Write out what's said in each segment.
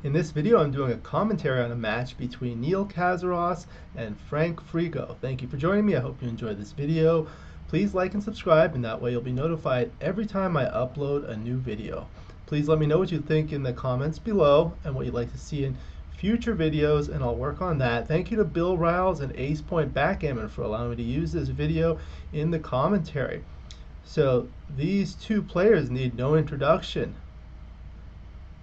In this video, I'm doing a commentary on a match between Neil Kazaross and Frank Frigo. Thank you for joining me. I hope you enjoyed this video. Please like and subscribe, and that way you'll be notified every time I upload a new video. Please let me know what you think in the comments below and what you'd like to see in future videos, and I'll work on that. Thank you to Bill Riles and Ace Point Backgammon for allowing me to use this video in the commentary. So these two players need no introduction.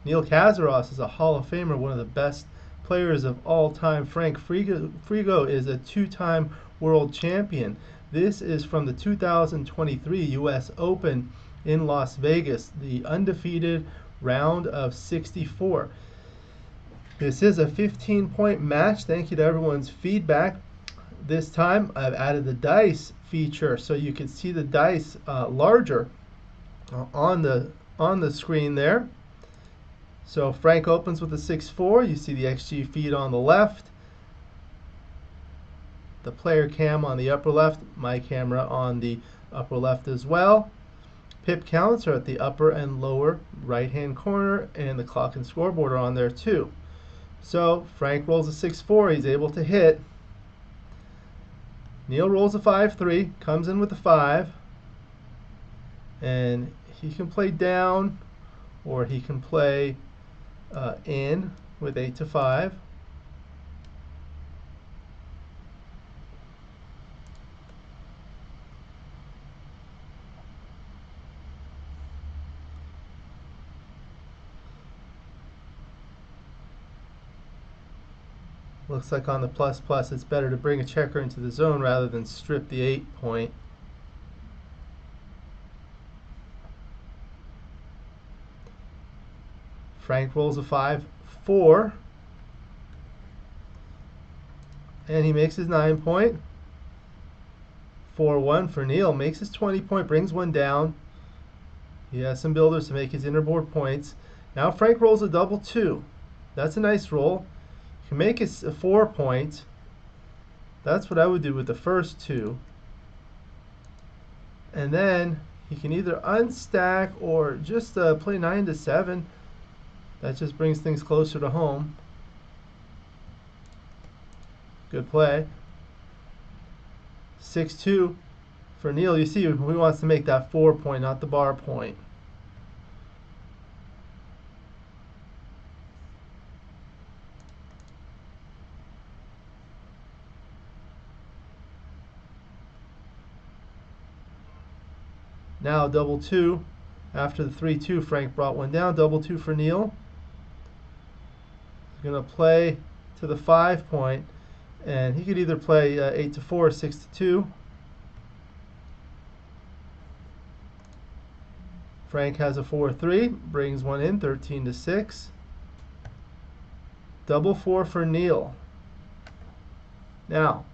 Neil Kazaross is a Hall of Famer, one of the best players of all time. Frank Frigo is a two-time world champion. This is from the 2023 US Open in Las Vegas, the undefeated round of 64. This is a 15-point match. Thank you to everyone's feedback. This time I've added the dice feature so you can see the dice larger on the screen there. So Frank opens with a 6-4. You see the XG feed on the left, the player cam on the upper left, my camera on the upper left as well. Pip counts are at the upper and lower right hand corner, and the clock and scoreboard are on there too. So Frank rolls a 6-4. He's able to hit. Neil rolls a 5-3, comes in with a 5, and he can play down or he can play in with 8-5. Looks like on the plus it's better to bring a checker into the zone rather than strip the 8-point. Frank rolls a 5-4, and he makes his 9-point. 4-1 for Neil, makes his 20-point, brings one down. He has some builders to make his innerboard points. Now Frank rolls a double 2. That's a nice roll. He can make it a 4-point. That's what I would do with the first two. And then he can either unstack or just play 9-7. That just brings things closer to home. Good play. 6-2 for Neil. You see, he wants to make that 4-point, not the bar point. Now double 2. After the 3-2, Frank brought one down. Double 2 for Neil. Going to play to the 5-point, and he could either play 8-4 or 6-2. Frank has a 4-3, brings one in, 13-6. Double 4 for Neil. Now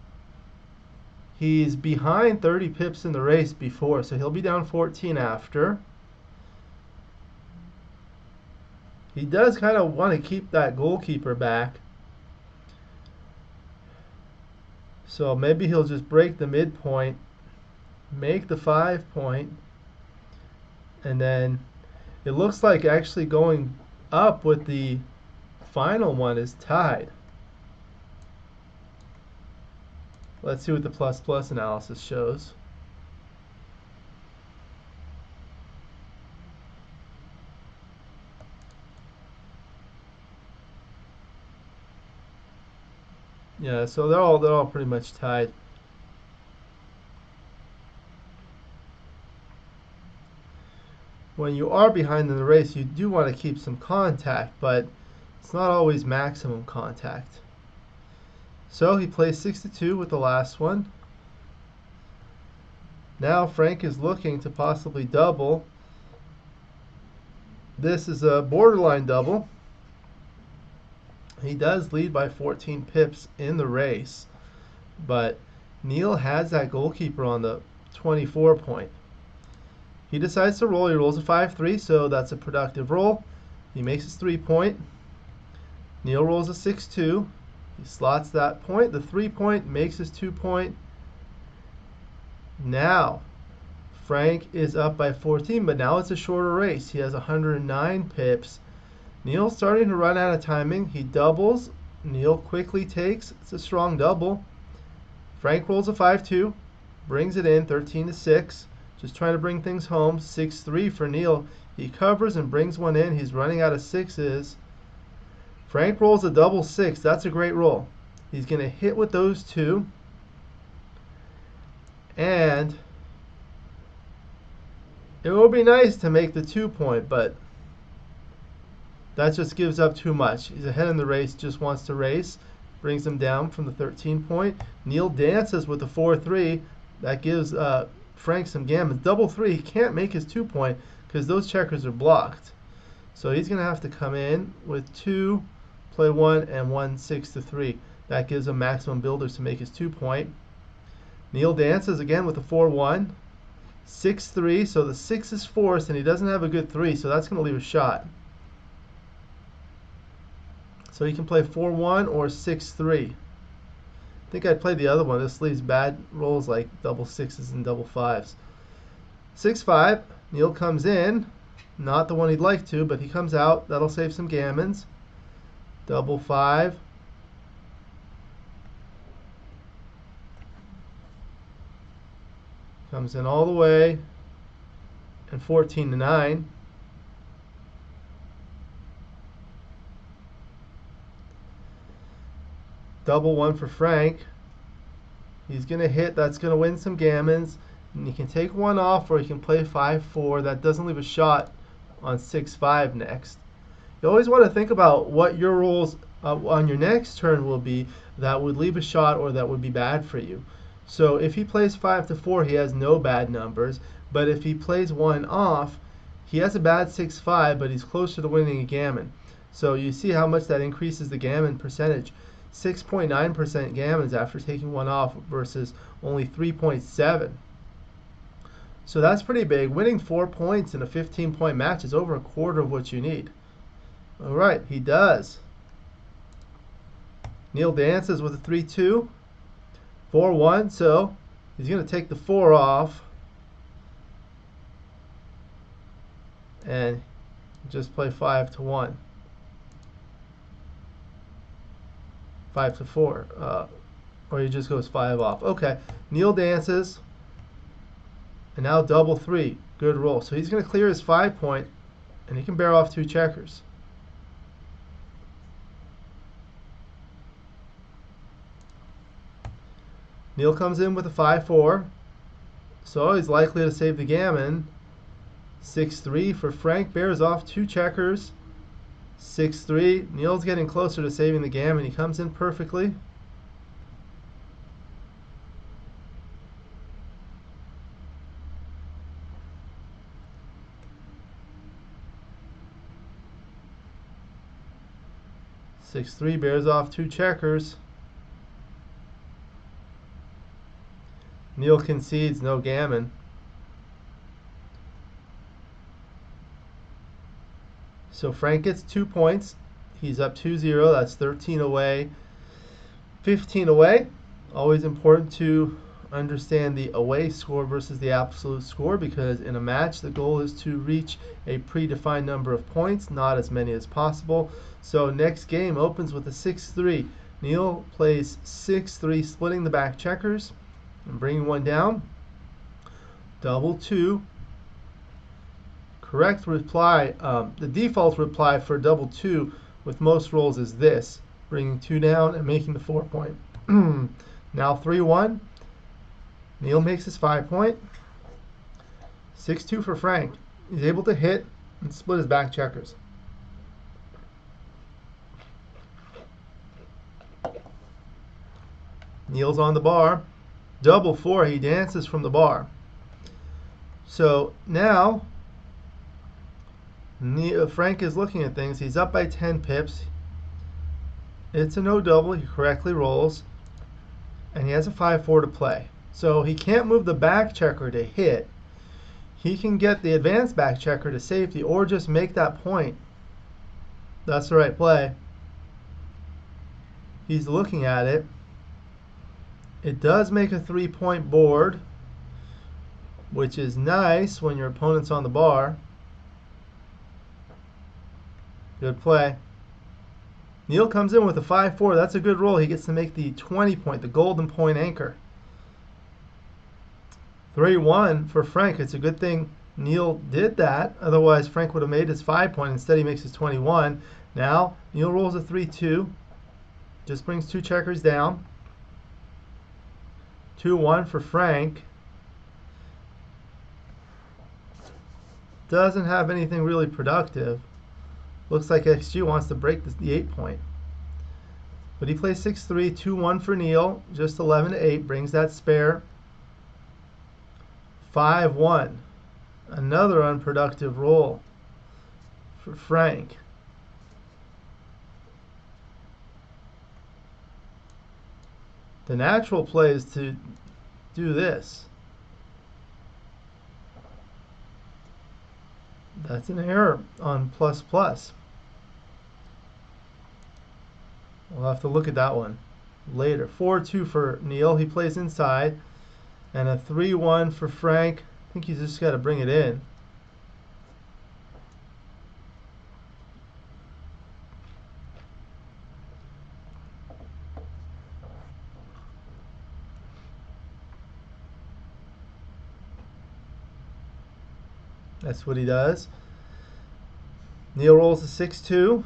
he's behind 30 pips in the race before, so he'll be down 14 after. He does kind of want to keep that goalkeeper back. So maybe he'll just break the midpoint, make the 5-point, and then it looks like actually going up with the final one is tied. Let's see what the plus analysis shows. Yeah, so they're all pretty much tied. When you are behind in the race, you do want to keep some contact, but it's not always maximum contact. So he plays 6-2 with the last one. Now Frank is looking to possibly double. This is a borderline double. He does lead by 14 pips in the race, but Neil has that goalkeeper on the 24-point. He decides to roll. He rolls a 5-3, so that's a productive roll. He makes his 3-point. Neil rolls a 6-2. He slots that point. The 3-point makes his 2-point. Now Frank is up by 14, but now it's a shorter race. He has 109 pips Neil's starting to run out of timing. He doubles. Neil quickly takes. It's a strong double. Frank rolls a 5-2, brings it in 13-6. Just trying to bring things home. 6-3 for Neil. He covers and brings one in. He's running out of sixes. Frank rolls a double 6. That's a great roll. He's going to hit with those two. And it would be nice to make the 2-point, but that just gives up too much. He's ahead in the race, just wants to race. Brings him down from the 13-point. Neil dances with the 4-3. That gives Frank some gammons. Double 3, he can't make his 2-point because those checkers are blocked. So he's going to have to come in with 2, play 1, and 1 6-3. That gives him maximum builders to make his 2-point. Neil dances again with the 4-1. 6-3, so the 6 is forced, and he doesn't have a good 3, so that's going to leave a shot. So he can play 4-1 or 6-3. I think I'd play the other one. This leaves bad rolls like double 6s and double 5s. 6-5, Neil comes in. Not the one he'd like to, but he comes out. That'll save some gammons. Double 5. Comes in all the way. And 14-9. Double 1 for Frank. He's going to hit. That's going to win some gammons. And he can take one off, or he can play 5-4. That doesn't leave a shot on 6-5 next. You always want to think about what your rolls on your next turn will be that would leave a shot or that would be bad for you. So if he plays 5-4, he has no bad numbers. But if he plays one off, he has a bad 6-5, but he's closer to winning a gammon. So you see how much that increases the gammon percentage. 6.9% gammons after taking one off versus only 3.7. So that's pretty big. Winning 4 points in a 15-point match is over a quarter of what you need. All right, he does. Neil dances with a 3-2. 4-1, so he's going to take the 4 off and just play 5-1. 5-4, or he just goes 5 off. Okay, Neil dances, and now double 3. Good roll. So he's going to clear his 5-point, and he can bear off 2 checkers. Neil comes in with a 5-4, so he's likely to save the gammon. 6-3 for Frank, bears off 2 checkers. 6-3, Neil's getting closer to saving the gammon. He comes in perfectly. (6-3) bears off 2 checkers. Neil concedes no gammon. So Frank gets 2 points. He's up 2-0. That's 13 away, 15 away. Always important to understand the away score versus the absolute score, because in a match the goal is to reach a predefined number of points, not as many as possible. So next game opens with a 6-3. Neil plays 6-3, splitting the back checkers and bringing one down. Double 2. Correct reply, the default reply for double 2 with most rolls is this, bringing 2 down and making the 4-point. Now 3-1. Neil makes his 5-point. 6-2 for Frank. He's able to hit and split his back checkers. Neil's on the bar. Double 4. He dances from the bar. So now Frank is looking at things. He's up by 10 pips. It's a no double. He correctly rolls. And he has a 5-4 to play. So he can't move the back checker to hit. He can get the advanced back checker to safety or just make that point. That's the right play. He's looking at it. It does make a 3-point board, which is nice when your opponent's on the bar. Good play. Neil comes in with a 5-4. That's a good roll. He gets to make the 20 point, the golden point anchor. 3-1 for Frank. It's a good thing Neil did that. Otherwise, Frank would have made his 5 point. Instead, he makes his 21. Now, Neil rolls a 3-2. Just brings 2 checkers down. 2-1 for Frank. Doesn't have anything really productive. Looks like XG wants to break the 8 point. But he plays 6-3, 2-1 for Neil. Just 11-8 brings that spare. 5-1. Another unproductive roll for Frank. The natural play is to do this. That's an error on plus plus. We'll have to look at that one later. 4-2 for Neil. He plays inside. And a 3-1 for Frank. I think he's just got to bring it in. That's what he does. Neil rolls a 6-2.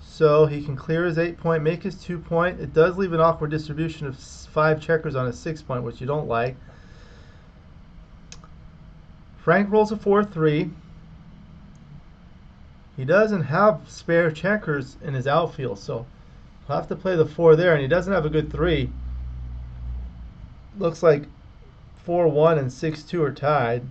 So he can clear his 8 point, make his 2 point. It does leave an awkward distribution of 5 checkers on a 6 point, which you don't like. Frank rolls a 4-3. He doesn't have spare checkers in his outfield, so he'll have to play the 4 there, and he doesn't have a good 3. Looks like 4-1 and 6-2 are tied.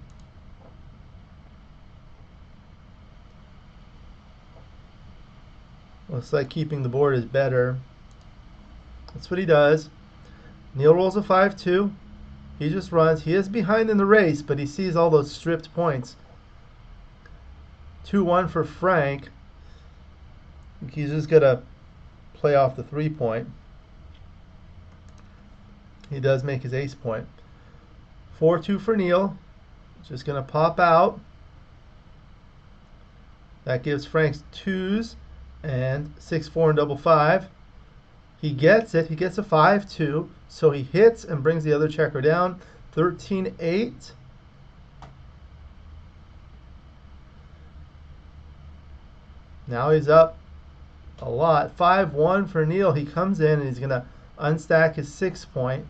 Looks like keeping the board is better. That's what he does. Neil rolls a 5-2. He just runs. He is behind in the race, but he sees all those stripped points. 2-1 for Frank. He's just going to play off the 3 point. He does make his ace point. 4-2 for Neil. Just going to pop out. That gives Frank's 2s. And 6-4 and double 5. He gets it. He gets a 5-2. So he hits and brings the other checker down. 13-8. Now he's up a lot. 5-1 for Neil. He comes in and he's going to unstack his 6 point.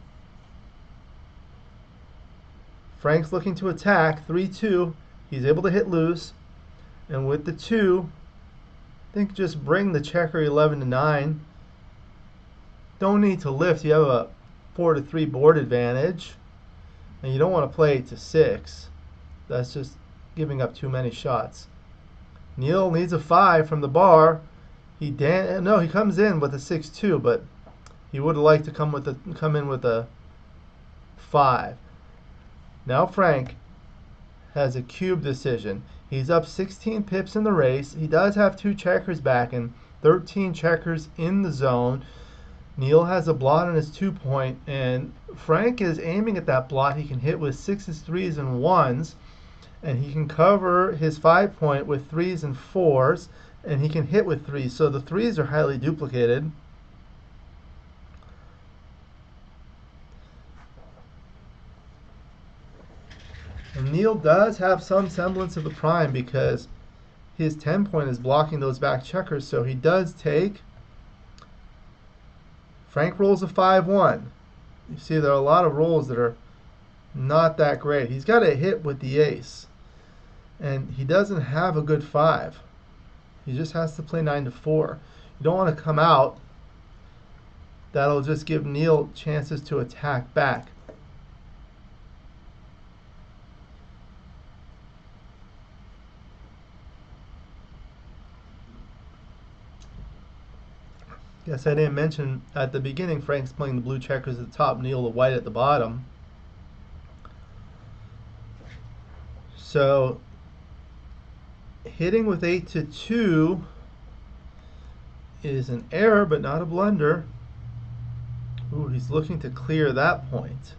Frank's looking to attack. 3-2. He's able to hit loose. And with the 2, I think just bring the checker 11-9. Don't need to lift. You have a 4-3 board advantage. And you don't want to play 8-6. That's just giving up too many shots. Neil needs a 5 from the bar. He comes in with a 6-2, but he would have liked to come in with a 5. Now Frank has a cube decision. He's up 16 pips in the race. He does have 2 checkers back and 13 checkers in the zone. Neil has a blot on his 2 point, and Frank is aiming at that blot. He can hit with 6s, 3s, and 1s, and he can cover his 5 point with 3s and 4s, and he can hit with 3s. So the 3s are highly duplicated. And Neil does have some semblance of a prime because his 10 point is blocking those back checkers, so he does take. Frank rolls a 5-1. You see there are a lot of rolls that are not that great. He's got a hit with the ace, and he doesn't have a good 5. He just has to play 9-4. You don't want to come out. That'll just give Neil chances to attack back. Guess I didn't mention at the beginning, Frank's playing the blue checkers at the top, Neil the white at the bottom. So hitting with 8-2 is an error, but not a blunder. Ooh, he's looking to clear that point.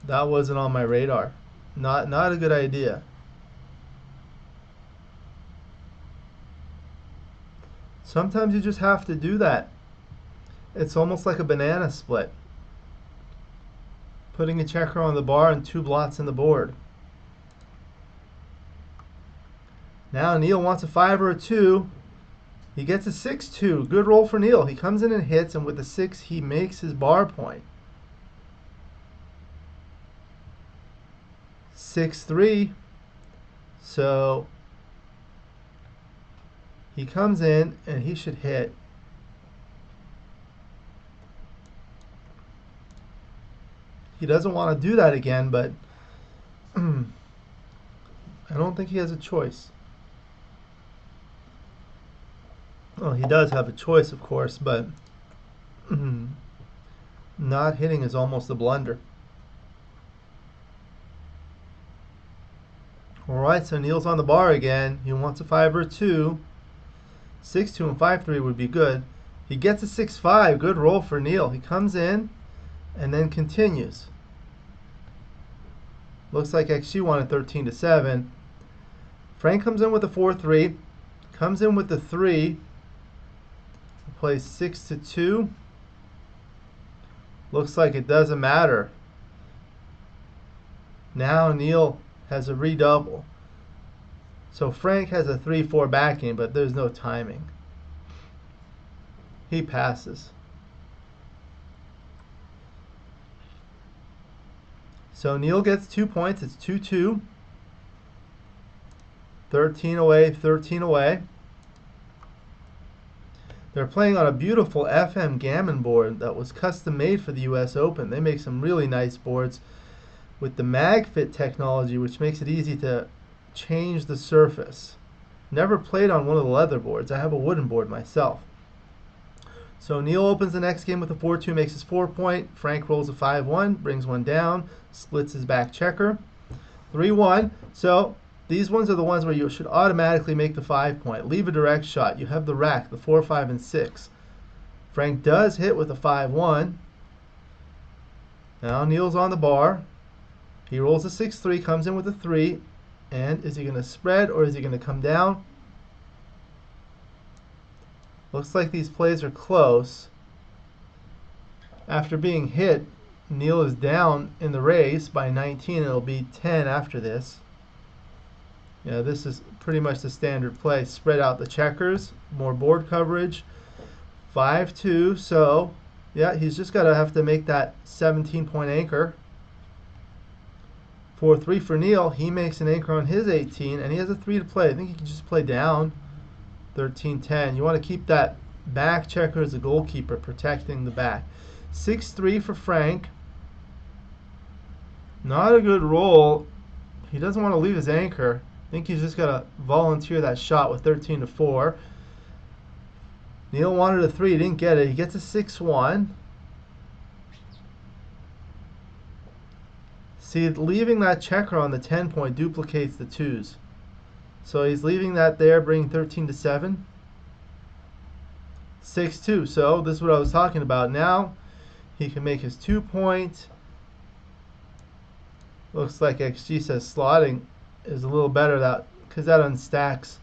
That wasn't on my radar. Not a good idea. Sometimes you just have to do that. It's almost like a banana split. Putting a checker on the bar and 2 blots in the board. Now Neil wants a 5 or a 2. He gets a 6-2. Good roll for Neil. He comes in and hits, and with the 6 he makes his bar point. 6-3. So he comes in and he should hit. He doesn't want to do that again, but I don't think he has a choice. Well, he does have a choice, of course, but not hitting is almost a blunder. Alright, so Neil's on the bar again. He wants a 5 or a 2. 6-2 and 5-3 would be good. He gets a 6-5. Good roll for Neil. He comes in and then continues. Looks like XG wanted 13-7. Frank comes in with a 4-3. Comes in with the 3. Plays 6-2. Looks like it doesn't matter. Now Neil has a redouble. So Frank has a 3-4 backing, but there's no timing. He passes. So Neil gets 2 points. It's 2-2. 13 away, 13 away. They're playing on a beautiful FM Gammon board that was custom made for the US Open. They make some really nice boards with the MagFit technology, which makes it easy to change the surface. Never played on one of the leather boards. I have a wooden board myself. So Neil opens the next game with a 4-2, makes his 4 point. Frank rolls a 5-1, brings one down, splits his back checker. 3-1. So these ones are the ones where you should automatically make the 5 point. Leave a direct shot. You have the rack, the 4, 5, and 6. Frank does hit with a 5-1. Now Neil's on the bar. He rolls a 6-3, comes in with a 3. And is he going to spread or is he going to come down? Looks like these plays are close. After being hit, Neil is down in the race by 19. It'll be 10 after this. Yeah, this is pretty much the standard play. Spread out the checkers, more board coverage. 5-2, so yeah, he's just got to have to make that 17-point anchor. 4-3 for Neil. He makes an anchor on his 18, and he has a 3 to play. I think he can just play down. 13-10. You want to keep that back checker as a goalkeeper, protecting the back. 6-3 for Frank. Not a good roll. He doesn't want to leave his anchor. I think he's just got to volunteer that shot with 13-4. Neil wanted a 3. He didn't get it. He gets a 6-1. See, leaving that checker on the 10-point duplicates the 2s. So he's leaving that there, bringing 13-7. 6-2. So this is what I was talking about. Now he can make his 2 point. Looks like XG says slotting is a little better because that unstacks.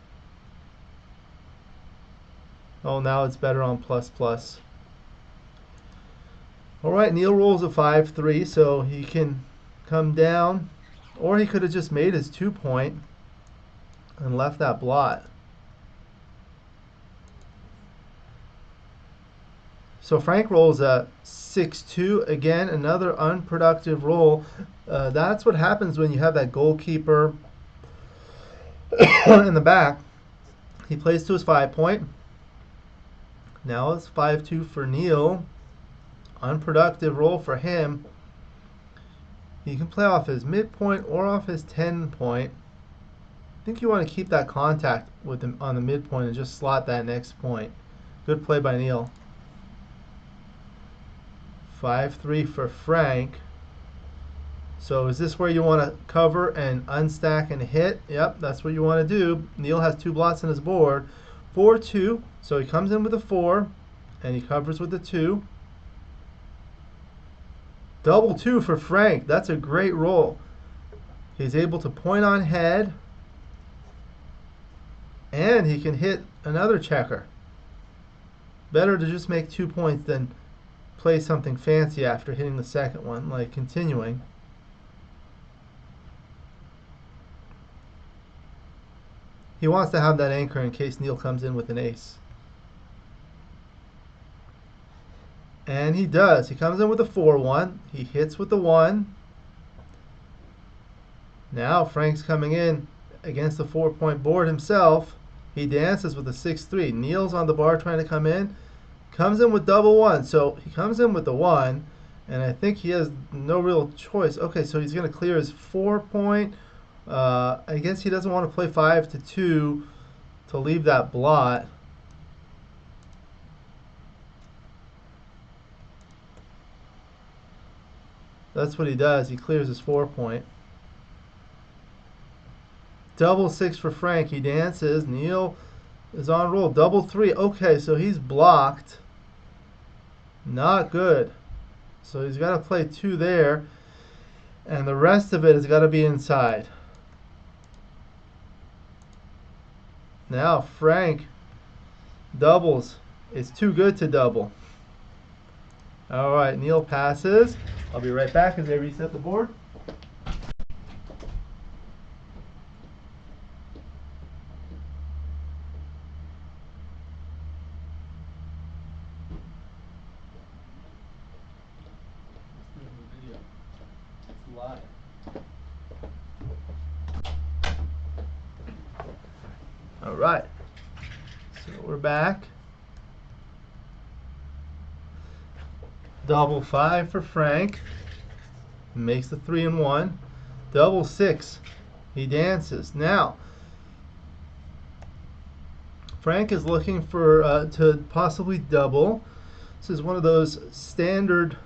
Oh, now it's better on plus. All right, Neil rolls a 5-3, so he can come down, or he could have just made his 2 point and left that blot. So Frank rolls a 6-2. Again, another unproductive roll. That's what happens when you have that goalkeeper in the back. He plays to his 5 point. Now it's 5-2 for Neil. Unproductive roll for him. He can play off his midpoint or off his 10 point. I think you want to keep that contact with him on the midpoint and just slot that next point. Good play by Neil. 5-3 for Frank. So is this where you want to cover and unstack and hit? Yep, that's what you want to do. Neil has 2 blots on his board. 4-2, so he comes in with a 4 and he covers with a 2. Double 2 for Frank. That's a great roll. He's able to point on head, and he can hit another checker. Better to just make 2 points than play something fancy after hitting the second one, like continuing. He wants to have that anchor in case Neil comes in with an ace. And he does. He comes in with a 4-1. He hits with the 1. Now Frank's coming in against the 4-point board himself. He dances with a 6-3. Neil's on the bar trying to come in. Comes in with double 1. So he comes in with the 1, and I think he has no real choice. Okay, so he's going to clear his 4-point. I guess he doesn't want to play 5-2 to leave that blot. That's what he does. He clears his 4-point. Double 6 for Frank. He dances. Neil is on roll. Double 3. Okay, so he's blocked. Not good. So he's got to play 2 there. And the rest of it has got to be inside. Now Frank doubles. It's too good to double. All right, Neil passes. I'll be right back as they reset the board. It's live. All right, so we're back. Double 5 for Frank. Makes the 3-1. Double 6. He dances. Now, Frank is looking for to possibly double. This is one of those standard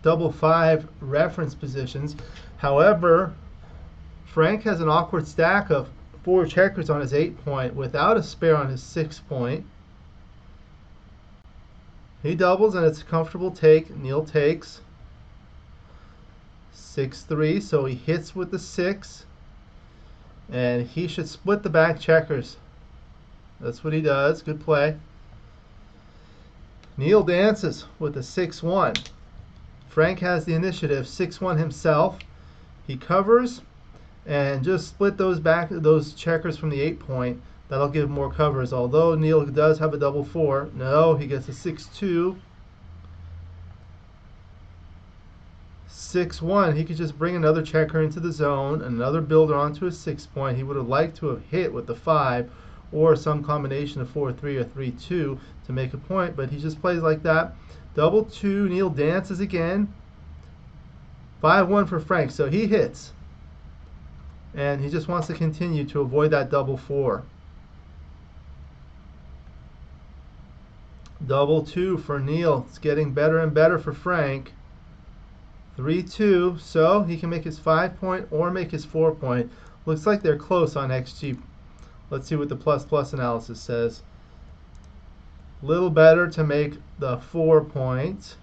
double 5 reference positions. However, Frank has an awkward stack of 4 checkers on his 8-point without a spare on his 6-point. He doubles and it's a comfortable take. Neil takes 6-3, so he hits with the 6, and he should split the back checkers. That's what he does. Good play. Neil dances with a 6-1. Frank has the initiative, 6-1 himself. He covers and just split those checkers from the 8-point. That'll give more covers, although Neil does have a double 4. No, he gets a 6-2. 6-1. He could just bring another checker into the zone, another builder onto a 6-point. He would have liked to have hit with the 5 or some combination of 4-3 or 3-2 to make a point, but he just plays like that. Double 2. Neil dances again. 5-1 for Frank, so he hits. And he just wants to continue to avoid that double 4. Double 2 for Neil. It's getting better and better for Frank. 3-2, so he can make his 5-point or make his 4-point. Looks like they're close on XG. Let's see what the plus analysis says. A little better to make the 4-point.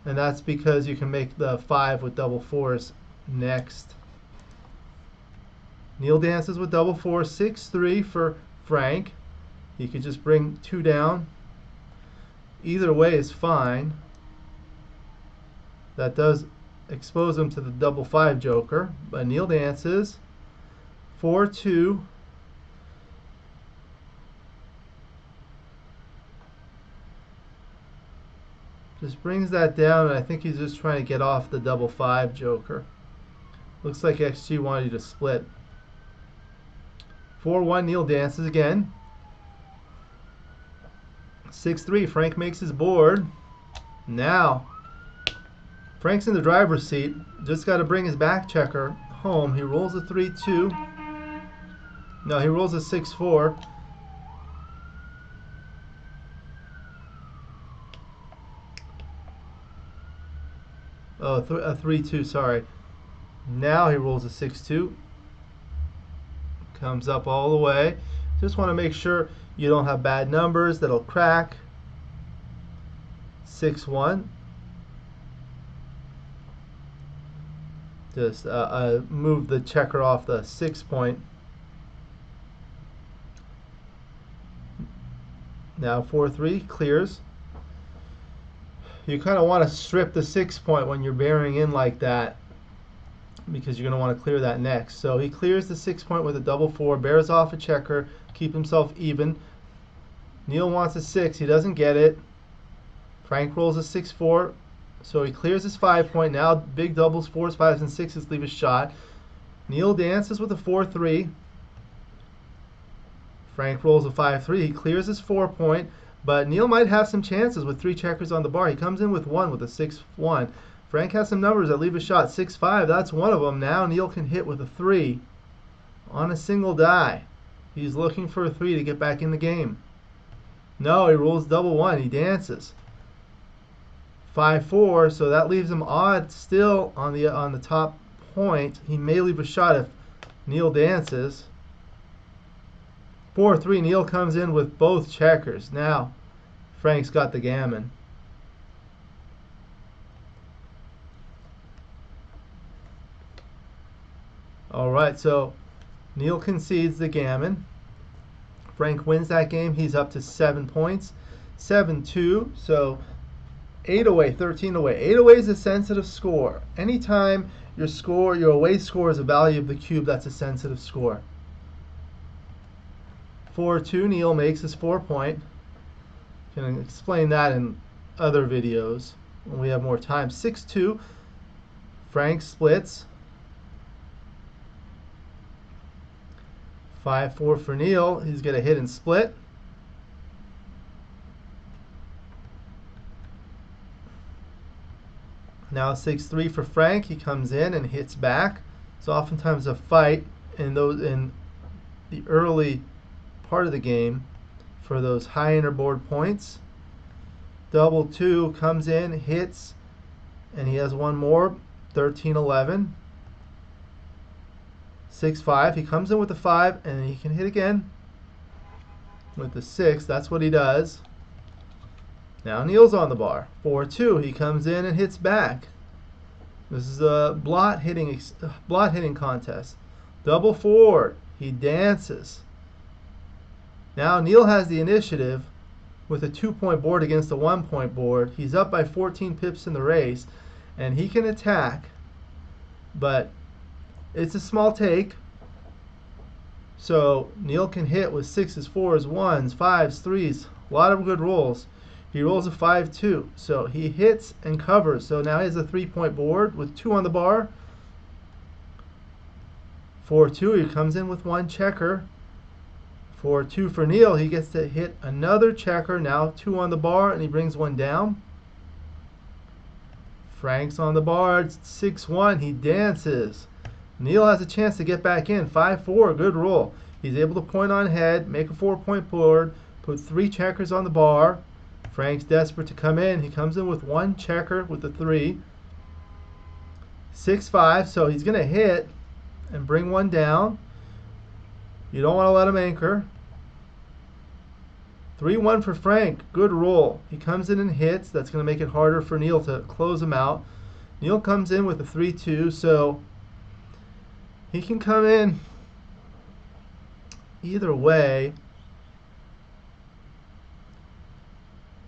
And that's because you can make the 5 with double 4s next. Neil dances with double 4, 6-3 for Frank. He could just bring 2 down. Either way is fine. That does expose him to the double 5 joker. But Neil dances 4-2. Just brings that down, and I think he's just trying to get off the double 5 joker. Looks like XG wanted you to split. 4-1, Neil dances again. 6-3, Frank makes his board. Now, Frank's in the driver's seat. Just got to bring his back checker home. He rolls a 3-2. No, he rolls a 6-4. Oh, a 3-2, sorry. Now he rolls a 6-2. Comes up all the way. Just want to make sure you don't have bad numbers that'll crack. 6-1. Just move the checker off the 6 point. Now 4-3 clears. You kind of want to strip the 6 point when you're bearing in like that, because you're going to want to clear that next. So he clears the 6 point with a double 4, bears off a checker, keep himself even. Neil wants a 6, he doesn't get it. Frank rolls a 6-4, so he clears his 5 point. Now big doubles, 4s, 5s, and 6s leave a shot. Neil dances with a 4-3. Frank rolls a 5-3, he clears his 4 point, but Neil might have some chances with 3 checkers on the bar. He comes in with 1 with a 6-1. Frank has some numbers that leave a shot. 6-5, that's one of them. Now Neil can hit with a 3 on a single die. He's looking for a 3 to get back in the game. No, he rolls double 1, he dances. 5-4, so that leaves him odd still on the top point. He may leave a shot if Neil dances. 4-3, Neil comes in with both checkers. Now Frank's got the gammon. Alright, so Neil concedes the gammon. Frank wins that game. He's up to 7 points. 7-2, so 8 away, 13 away. 8 away is a sensitive score. Anytime your away score is a value of the cube, that's a sensitive score. 4-2, Neil makes his 4 point. Can explain that in other videos when we have more time. 6-2, Frank splits. 5-4 for Neil. He's going to hit and split. Now 6-3 for Frank. He comes in and hits back. It's oftentimes a fight in the early part of the game for those high interboard points. Double 2 comes in, hits, and he has one more. 13-11. 6-5. He comes in with the 5, and he can hit again with the 6. That's what he does. Now Neil's on the bar. 4-2. He comes in and hits back. This is a blot hitting contest. Double 4. He dances. Now Neil has the initiative with a 2-point board against a 1-point board. He's up by 14 pips in the race, and he can attack, but it's a small take. So Neil can hit with 6s, 4s, 1s, 5s, 3s, a lot of good rolls. He rolls a 5-2, so he hits and covers. So now he has a 3-point board with 2 on the bar. 4-2, he comes in with 1 checker. 4-2 for Neil, he gets to hit another checker, now 2 on the bar, and he brings 1 down. Frank's on the bar, 6-1, he dances. Neil has a chance to get back in. 5-4, good roll. He's able to point on head, make a 4-point board, put 3 checkers on the bar. Frank's desperate to come in. He comes in with 1 checker with the 3. 6-5, so he's going to hit and bring 1 down. You don't want to let him anchor. 3-1 for Frank, good roll. He comes in and hits. That's going to make it harder for Neil to close him out. Neil comes in with a 3-2, so he can come in either way.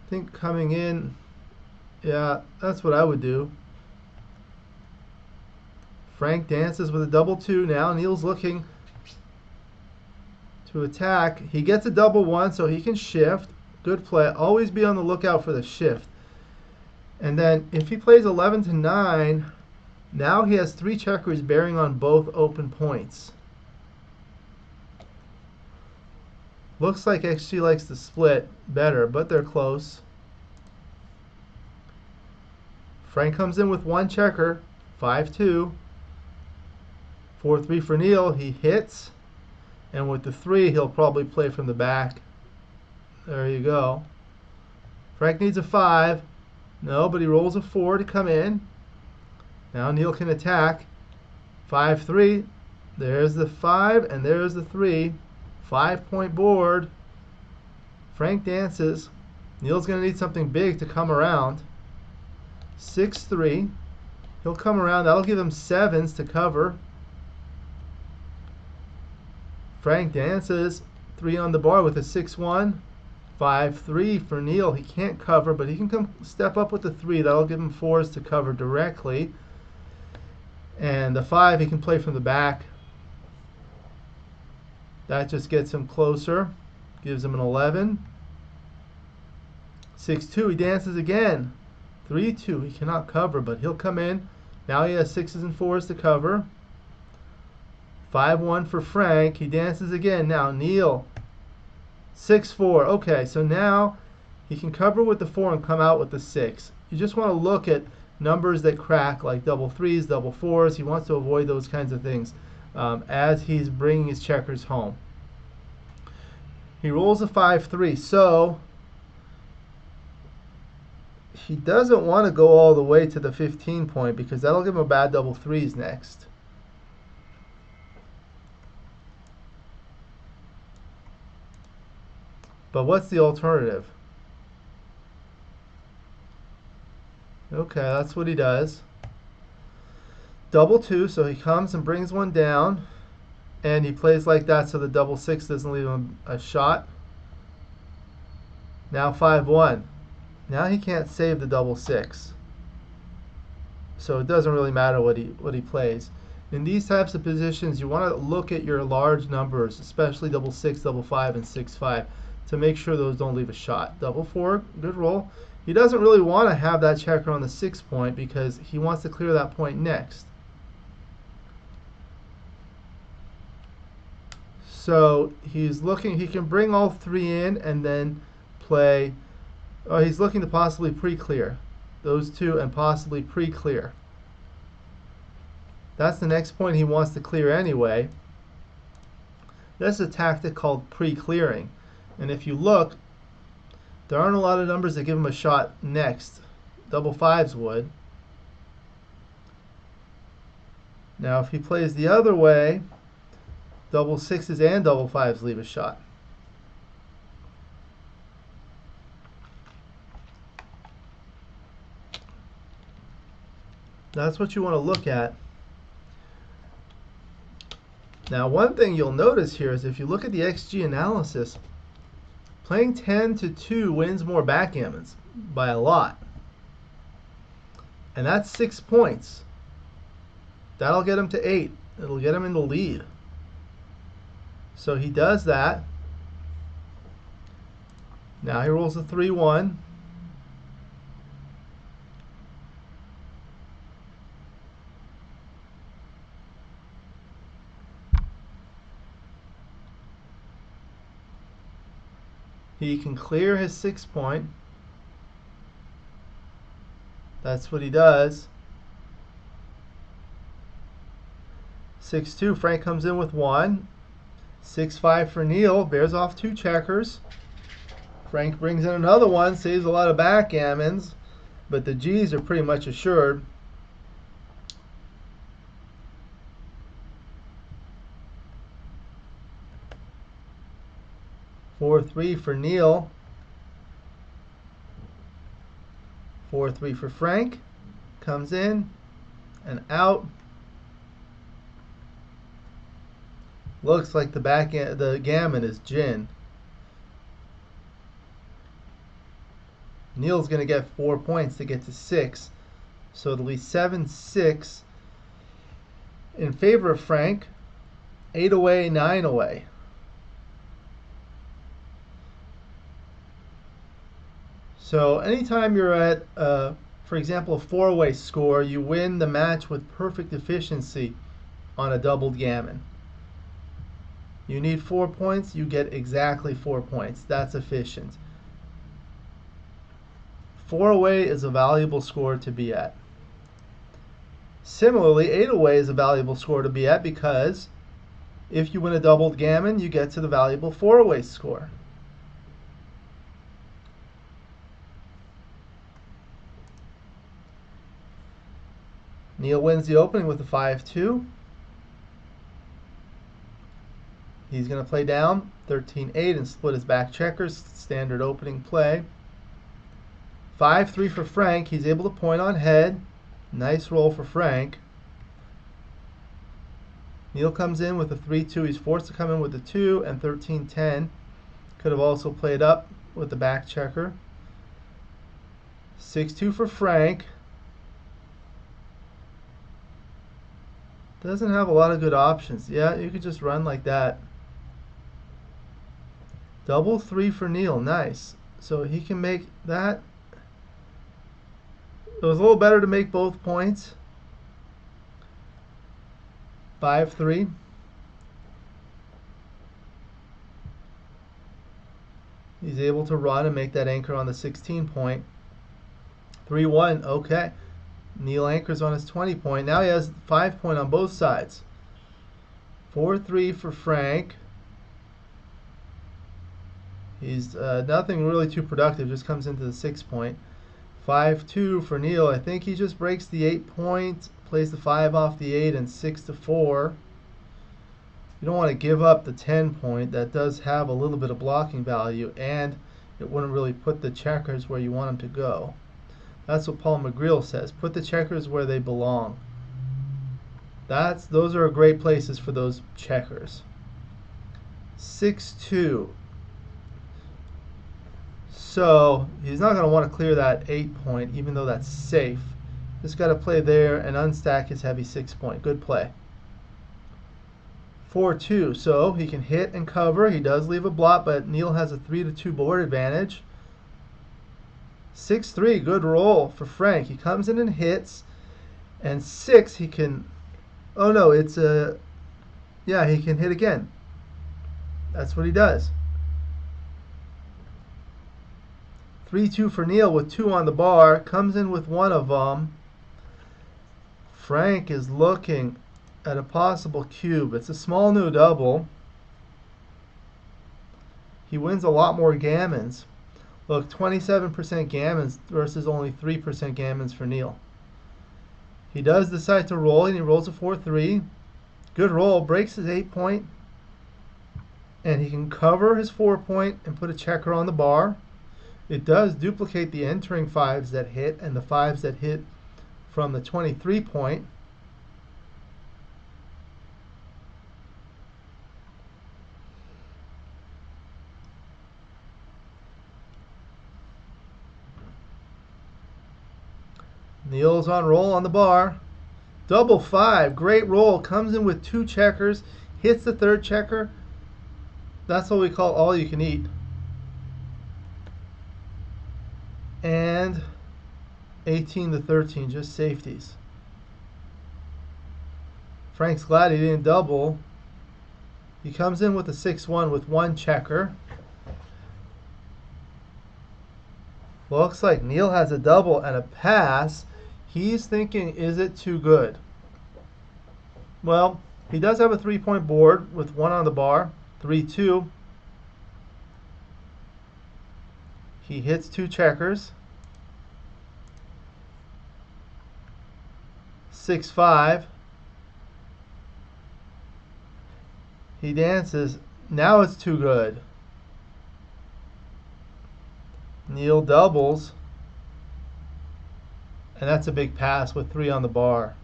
I think coming in, yeah, that's what I would do. Frank dances with a double 2 now. Neil's looking to attack. He gets a double 1, so he can shift. Good play. Always be on the lookout for the shift. And then if he plays 11-9, now he has 3 checkers bearing on both open points. Looks like XG likes to split better, but they're close. Frank comes in with 1 checker, 5-2. 4-3 for Neil. He hits, and with the 3, he'll probably play from the back. There you go. Frank needs a 5. No, but he rolls a 4 to come in. Now Neil can attack. 5-3. There's the 5, and there's the 3. 5-point board. Frank dances. Neil's going to need something big to come around. 6-3. He'll come around. That'll give him 7s to cover. Frank dances 3 on the bar with a 6-1. 5-3 for Neil. He can't cover, but he can come step up with the 3. That'll give him 4s to cover directly. And the 5 he can play from the back. That just gets him closer. Gives him an 11. 6-2. He dances again. 3-2. He cannot cover, but he'll come in. Now he has 6s and 4s to cover. 5-1 for Frank. He dances again. Now Neil. 6-4. Okay, so now he can cover with the 4 and come out with the 6. You just want to look at numbers that crack, like double 3s, double 4s. He wants to avoid those kinds of things as he's bringing his checkers home. He rolls a 5-3, so he doesn't want to go all the way to the 15 point because that'll give him a bad double 3s next. But what's the alternative? Okay, that's what he does. Double 2, so he comes and brings one down, and he plays like that so the double 6 doesn't leave him a shot. Now 5-1. Now he can't save the double 6. So it doesn't really matter what he plays. In these types of positions, you want to look at your large numbers, especially double 6, double 5, and 6-5, to make sure those don't leave a shot. Double 4, good roll. He doesn't really want to have that checker on the 6 point because he wants to clear that point next. So he's looking, he can bring all 3 in and then play, he's looking to possibly pre-clear those 2 and possibly pre-clear. That's the next point he wants to clear anyway. That's a tactic called pre-clearing. And if you look, there aren't a lot of numbers that give him a shot next. Double 5s would. Now if he plays the other way, double 6s and double 5s leave a shot. That's what you want to look at. Now one thing you'll notice here is if you look at the XG analysis, playing 10-2 wins more backgammons by a lot. And that's 6 points. That'll get him to 8. It'll get him in the lead. So he does that. Now he rolls a 3-1. He can clear his 6 point. That's what he does. 6-2. Frank comes in with 1. 6-5 for Neil. Bears off 2 checkers. Frank brings in another one. Saves a lot of backgammons. But the G's are pretty much assured. (4-3) for Neil. 4-3 for Frank. Comes in and out. Looks like the gammon is gin. Neil's going to get 4 points to get to 6. So it'll be 7-6 in favor of Frank. 8 away, 9 away. So anytime you're at, for example, a 4-way score, you win the match with perfect efficiency on a doubled gammon. You need 4 points, you get exactly 4 points. That's efficient. 4 away is a valuable score to be at. Similarly, 8 away is a valuable score to be at because if you win a doubled gammon, you get to the valuable 4-away score. Neil wins the opening with a 5-2. He's going to play down 13-8 and split his back checkers, standard opening play. 5-3 for Frank. He's able to point on head. Nice roll for Frank. Neil comes in with a 3-2. He's forced to come in with a 2 and 13-10. Could have also played up with the back checker. 6-2 for Frank. Doesn't have a lot of good options. Yeah, you could just run like that. Double 3 for Neil. Nice. So he can make that. It was a little better to make both points. 5-3. He's able to run and make that anchor on the 16 point. 3-1. Okay. Neil anchors on his 20 point. Now he has 5 point on both sides. 4-3 for Frank. He's nothing really too productive, just comes into the 6 point. 5-2 for Neil. I think he just breaks the 8 point, plays the 5 off the 8, and 6-4. You don't want to give up the 10 point. That does have a little bit of blocking value, and it wouldn't really put the checkers where you want them to go. That's what Paul McGreal says. Put the checkers where they belong. Those are great places for those checkers. 6-2. So he's not going to want to clear that 8 point, even though that's safe. Just got to play there and unstack his heavy 6 point. Good play. 4-2. So he can hit and cover. He does leave a blot, but Neil has a 3-2 board advantage. 6-3. Good roll for Frank. He comes in and hits. And 6, he can. Oh no, it's a. Yeah, he can hit again. That's what he does. 3-2 for Neil with 2 on the bar. Comes in with 1 of them. Frank is looking at a possible cube. It's a small new double. He wins a lot more gammons. Look, 27% gammons versus only 3% gammons for Neil. He does decide to roll, and he rolls a 4-3. Good roll, breaks his 8 point. And he can cover his 4 point and put a checker on the bar. It does duplicate the entering 5s that hit and the 5s that hit from the 23 point. Neil's on roll on the bar. Double 5, great roll. Comes in with 2 checkers, hits the 3rd checker. That's what we call all you can eat. And 18-13, just safeties. Frank's glad he didn't double. He comes in with a 6-1 with 1 checker. Looks like Neil has a double and a pass. He's thinking, is it too good? Well, he does have a 3-point board with 1 on the bar. 3-2. He hits 2 checkers. 6-5. He dances. Now it's too good. Neil doubles. And that's a big pass with 3 on the bar.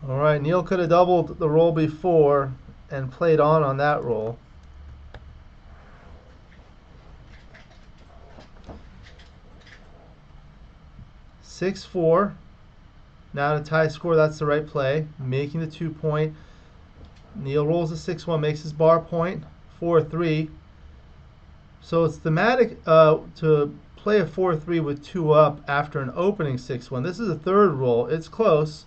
All right, Neil could have doubled the roll before and played on that roll. (6-4). Now to tie score, that's the right play. Making the 2 point. Neil rolls a 6-1, makes his bar point. 4-3. So it's thematic to play a 4-3 with 2 up after an opening 6-1. This is a 3rd roll. It's close.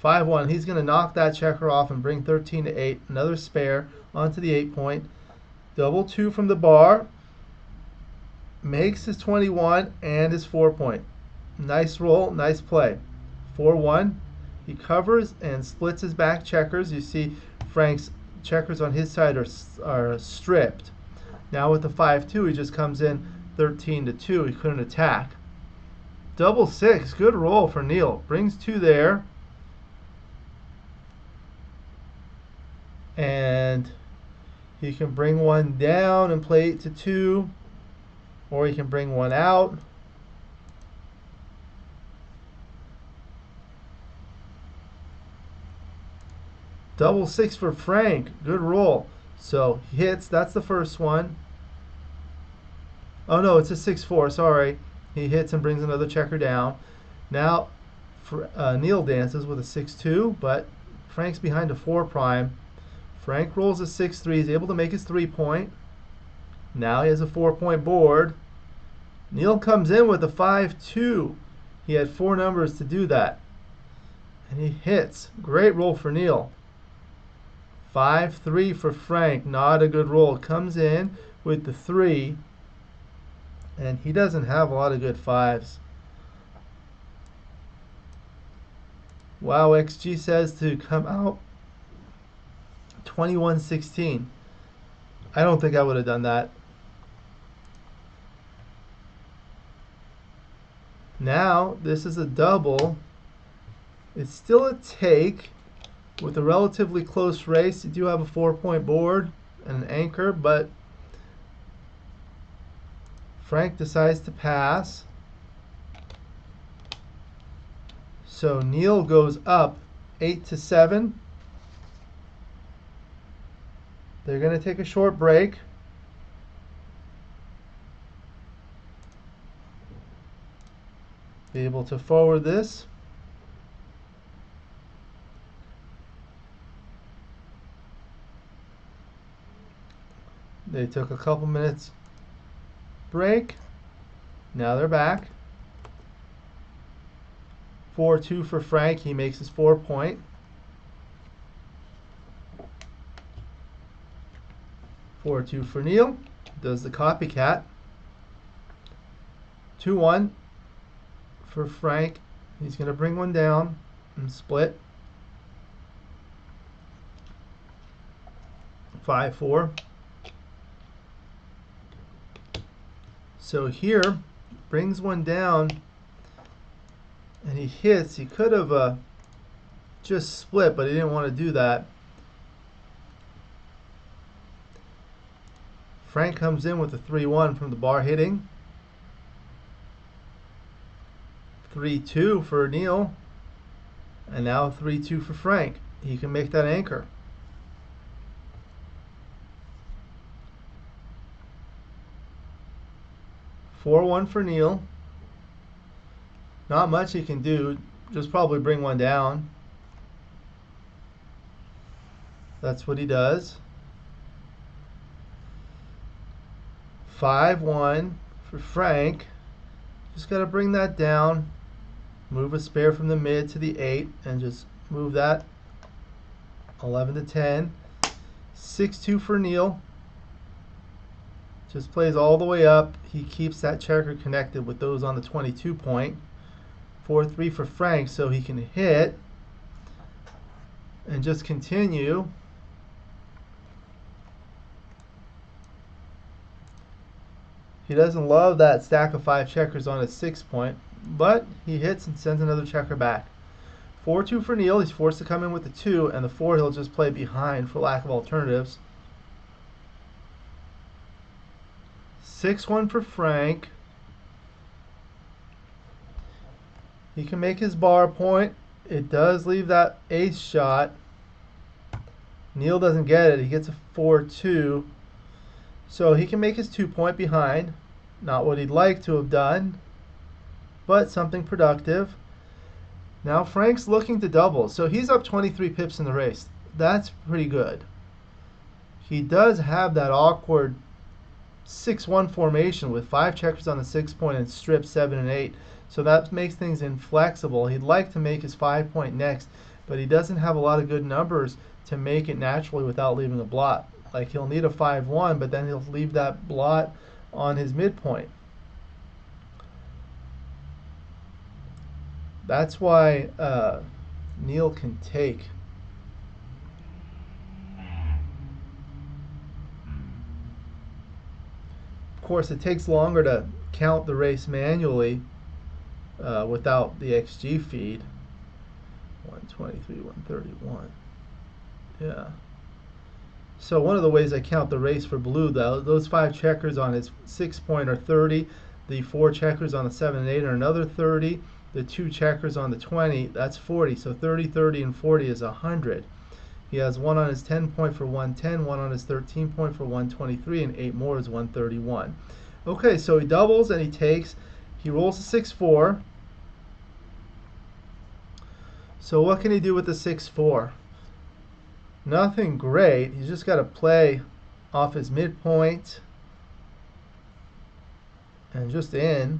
5-1. He's going to knock that checker off and bring 13-8. Another spare onto the 8 point. Double 2 from the bar. Makes his 21 and his 4 point. Nice roll, nice play. 4-1. He covers and splits his back checkers. You see Frank's checkers on his side are stripped. Now with the 5-2, he just comes in 13-2. He couldn't attack. Double 6. Good roll for Neil. Brings 2 there. And He can bring one down and play 8-2, or he can bring one out. Double 6 for Frank. Good roll. So he hits. That's the first one. Oh no, it's a 6-4. Sorry. He hits and brings another checker down. Now Neil dances with a 6-2, but Frank's behind a 4 prime. Frank rolls a 6-3. He's able to make his 3-point. Now he has a 4-point board. Neil comes in with a 5-2. He had 4 numbers to do that. And he hits. Great roll for Neil. 5-3 for Frank. Not a good roll. Comes in with the 3. And he doesn't have a lot of good 5s. Wow, XG says to come out 21-16. I don't think I would have done that. Now, this is a double. It's still a take with a relatively close race. You do have a 4-point board and an anchor, but Frank decides to pass. So Neil goes up 8-7. They're going to take a short break. Be able to forward this. They took a couple minutes break. Now they're back. 4-2 for Frank. He makes his 4-point. 4-2 for Neil. Does the copycat. 2-1 for Frank. He's going to bring one down and split. 5-4. So here, brings one down, and he hits. He could have just split, but he didn't want to do that. Frank comes in with a 3-1 from the bar hitting. 3-2 for Neil. And now 3-2 for Frank. He can make that anchor. $4-1 for Neil. Not much he can do. Just probably bring one down. That's what he does. 5-1 for Frank. Just got to bring that down. Move a spare from the mid to the 8 and just move that 11-10. 6-2 for Neil. Just plays all the way up. He keeps that checker connected with those on the 22 point. 4-3 for Frank so he can hit and just continue. He doesn't love that stack of 5 checkers on his 6 point, but he hits and sends another checker back. 4-2 for Neil. He's forced to come in with the 2, and the 4 he'll just play behind for lack of alternatives. 6-1 for Frank. He can make his bar point. It does leave that ace shot. Neil doesn't get it. He gets a 4-2. So he can make his 2-point behind. Not what he'd like to have done, but something productive. Now Frank's looking to double. So he's up 23 pips in the race. That's pretty good. He does have that awkward 6-1 formation with 5 checkers on the 6 point and strip 7 and 8. So that makes things inflexible. He'd like to make his 5-point next, but he doesn't have a lot of good numbers to make it naturally without leaving a blot. Like he'll need a 5-1, but then he'll leave that blot on his midpoint. That's why Neil can take. Of course, it takes longer to count the race manually without the XG feed. 123, 131. Yeah. So one of the ways I count the race for blue, though, those 5 checkers on his 6 point are 30, the 4 checkers on the 7 and 8 are another 30, the 2 checkers on the 20, that's 40. So 30, 30, and 40 is 100. He has 1 on his 10 point for 110, 1 on his 13 point for 123, and 8 more is 131. Okay, so he doubles and he takes. He rolls a 6-4. So what can he do with the 6-4? Nothing great. He's just got to play off his midpoint and just in.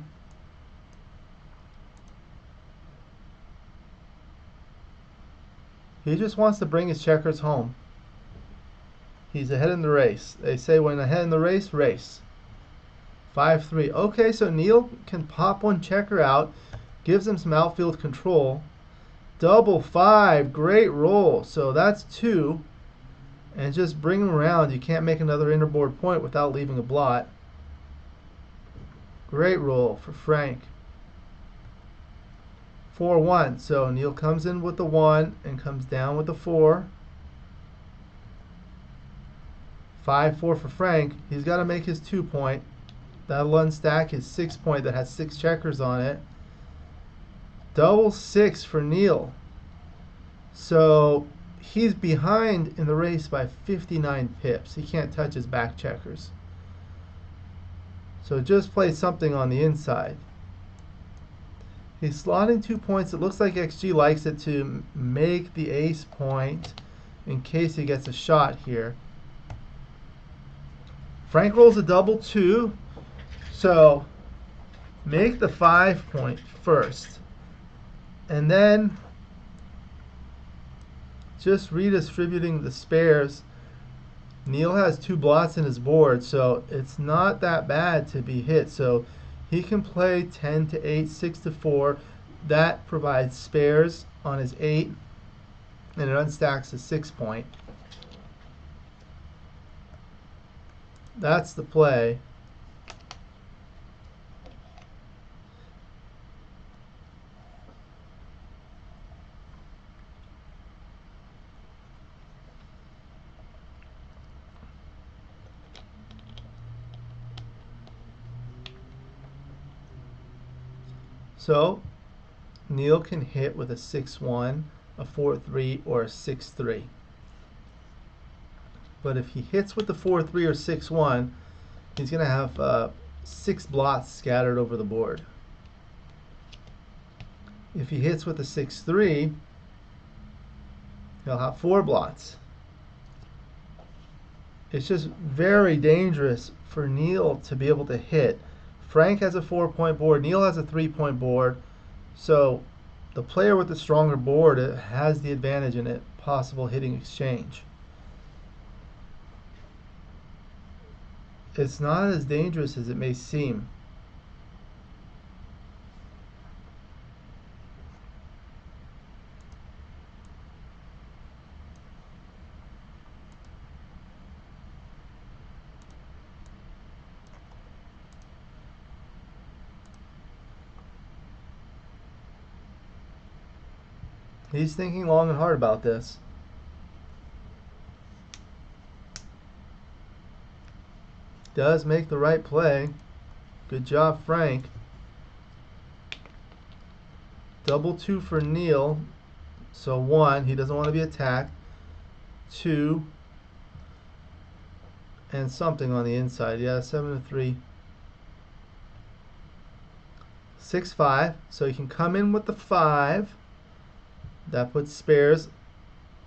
He just wants to bring his checkers home. He's ahead in the race. They say when ahead in the race, race. 5-3. Okay, so Neil can pop one checker out, gives him some outfield control. Double 5, great roll. So that's 2. And just bring him around. You can't make another interboard point without leaving a blot. Great roll for Frank. 4-1. So Neil comes in with the 1 and comes down with the 4. 5-4 for Frank. He's got to make his 2 point. That'll unstack his 6 point that has 6 checkers on it. Double 6 for Neil. So he's behind in the race by 59 pips. He can't touch his back checkers. So just play something on the inside. He's slotting 2 points. It looks like XG likes it to make the ace point in case he gets a shot here. Frank rolls a double 2. So make the 5 point first. And then just redistributing the spares. Neil has 2 blots in his board, so it's not that bad to be hit. So he can play 10-8, 6-4. That provides spares on his 8, and it unstacks his 6 point. That's the play. So Neil can hit with a 6-1, a 4-3, or a 6-3. But if he hits with the 4-3 or 6-1, he's going to have 6 blots scattered over the board. If he hits with a 6-3, he'll have 4 blots. It's just very dangerous for Neil to be able to hit. Frank has a 4-point board. Neil has a 3-point board. So the player with the stronger board has the advantage in a possible hitting exchange. It's not as dangerous as it may seem. He's thinking long and hard about this. Does make the right play. Good job, Frank. Double 2 for Neil. So 1, he doesn't want to be attacked. 2, and something on the inside. Yeah, 7-3. 6-5. So he can come in with the 5. That puts spares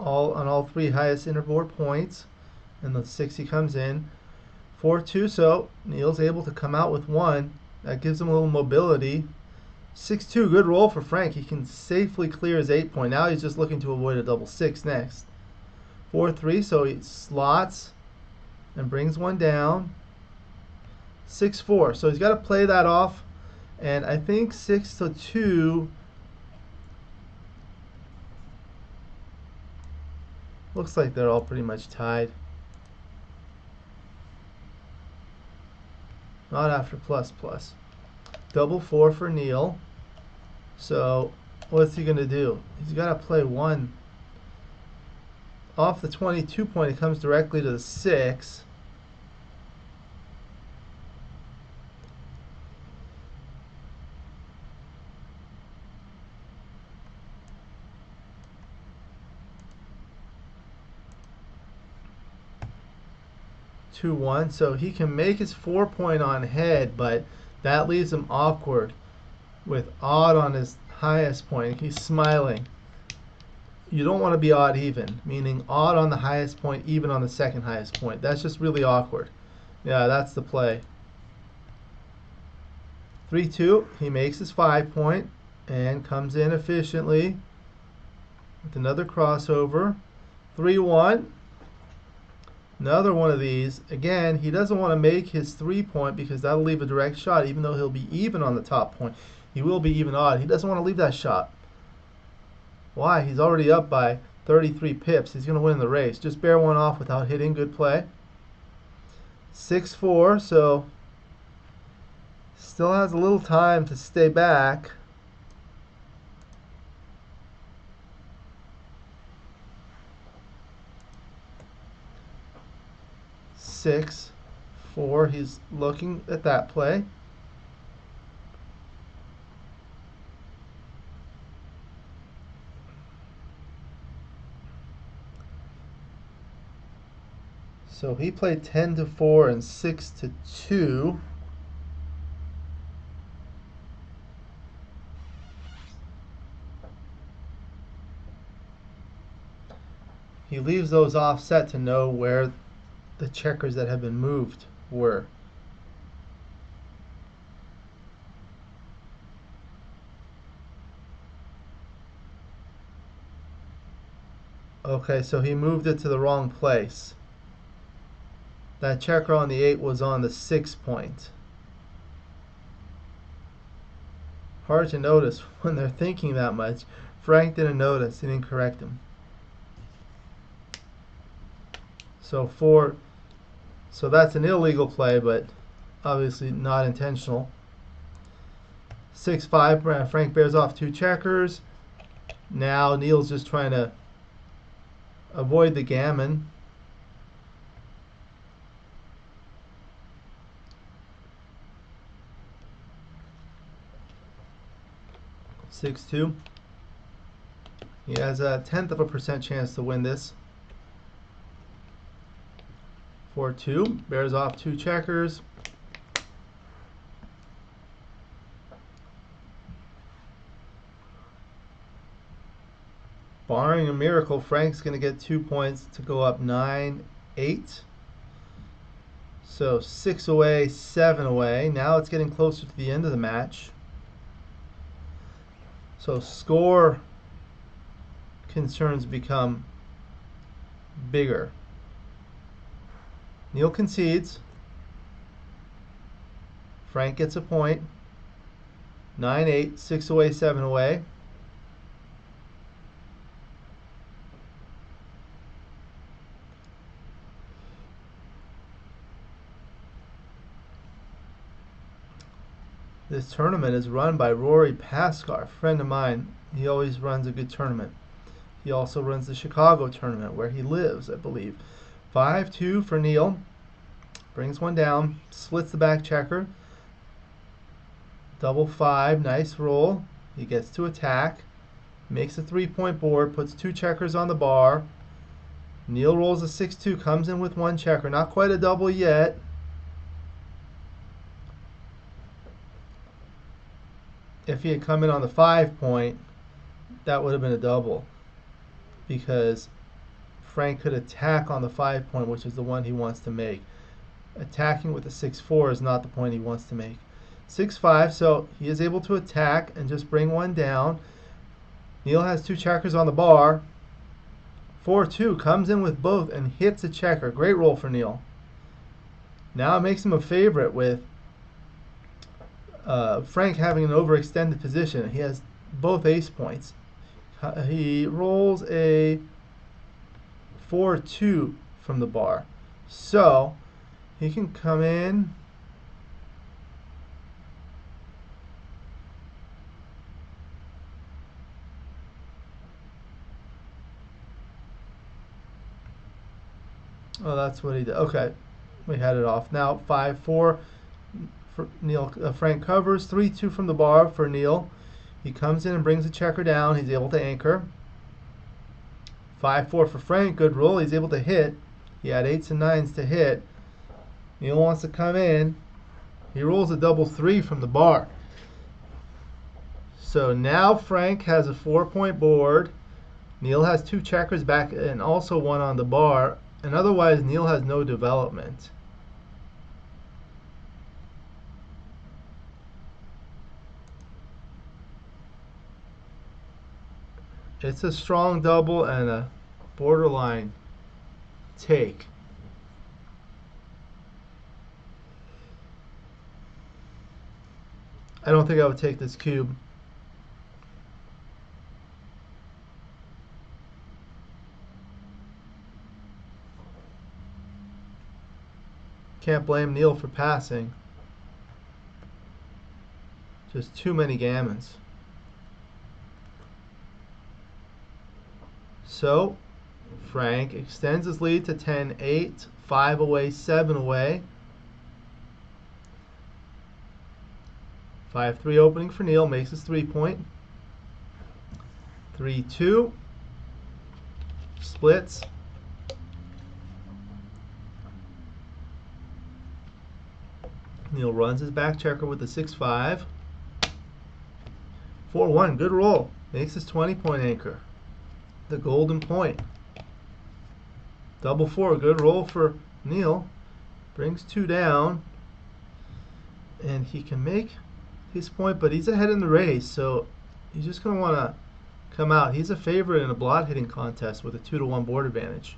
on all 3 highest interboard points. And the 6 he comes in. 4-2, so Neil's able to come out with 1. That gives him a little mobility. 6-2, good roll for Frank. He can safely clear his 8 point. Now he's just looking to avoid a double 6 next. 4-3, so he slots and brings 1 down. 6-4, so he's got to play that off. And I think 6-2 looks like they're all pretty much tied. Not after plus plus. Double 4 for Neil. So what's he going to do? He's got to play 1 off the 22 point, it comes directly to the 6. Two, 1, so he can make his 4 point on head, but that leaves him awkward with odd on his highest point. He's smiling. You don't want to be odd even, meaning odd on the highest point, even on the second highest point. That's just really awkward. Yeah, that's the play. 3, 2, he makes his 5 point and comes in efficiently with another crossover. 3, 1. Another one of these. Again, he doesn't want to make his 3 point because that'll leave a direct shot, even though he'll be even on the top point. He will be even odd. He doesn't want to leave that shot. Why? He's already up by 33 pips. He's going to win the race. Just bear one off without hitting. Good play. 6, 4, so still has a little time to stay back. Six, 4, he's looking at that play. So he played 10 to 4 and 6 to 2. He leaves those offset to know where the checkers that have been moved were. Okay, so he moved it to the wrong place. That checker on the 8 was on the 6 point. Hard to notice when they're thinking that much. Frank didn't notice, he didn't correct him. So 4, so that's an illegal play, but obviously not intentional. 6, 5, Frank bears off 2 checkers. Now Neil's just trying to avoid the gammon. Six, 2. He has a 0.1% chance to win this. 4, 2, bears off 2 checkers. Barring a miracle, Frank's going to get 2 points to go up 9, 8. So 6 away, 7 away. Now it's getting closer to the end of the match. So score concerns become bigger. Neil concedes. Frank gets a point. 9, 8, 6 away, 7 away. This tournament is run by Rory Pascar, a friend of mine. He always runs a good tournament. He also runs the Chicago tournament where he lives, I believe. 5, 2 for Neil. Brings one down, splits the back checker. Double 5, nice roll. He gets to attack. Makes a 3-point board, puts 2 checkers on the bar. Neil rolls a 6-2, comes in with 1 checker. Not quite a double yet. If he had come in on the 5 point, that would have been a double, because Frank could attack on the 5 point, which is the one he wants to make. Attacking with the 6-4 is not the point he wants to make. 6-5, so he is able to attack and just bring one down. Neil has 2 checkers on the bar. 4-2, comes in with both and hits a checker. Great roll for Neil. Now it makes him a favorite with Frank having an overextended position. He has both ace points. He rolls a 4-2 from the bar. So he can come in Oh, that's what he did. Okay, we had it off. Now 5-4 for Neil. Frank covers 3-2 from the bar for Neil. He comes in and brings the checker down. He's able to anchor. 5-4 for Frank. Good roll. He's able to hit. He had 8s and 9s to hit. Neil wants to come in. He rolls a double 3 from the bar. So now Frank has a 4-point board. Neil has 2 checkers back and also 1 on the bar. And otherwise, Neil has no development. It's a strong double and a borderline take. I don't think I would take this cube. Can't blame Neil for passing. Just too many gammons. So Frank extends his lead to 10-8, 5 away, 7 away. 5-3 opening for Neil, makes his 3-point. 3-2, splits. Neil runs his back checker with the 6-5. 4-1, good roll. Makes his 20-point anchor. The golden point. Double 4, good roll for Neil. Brings 2 down. And he can make his point, but he's ahead in the race, so he's just going to want to come out. He's a favorite in a blot hitting contest with a 2-1 board advantage.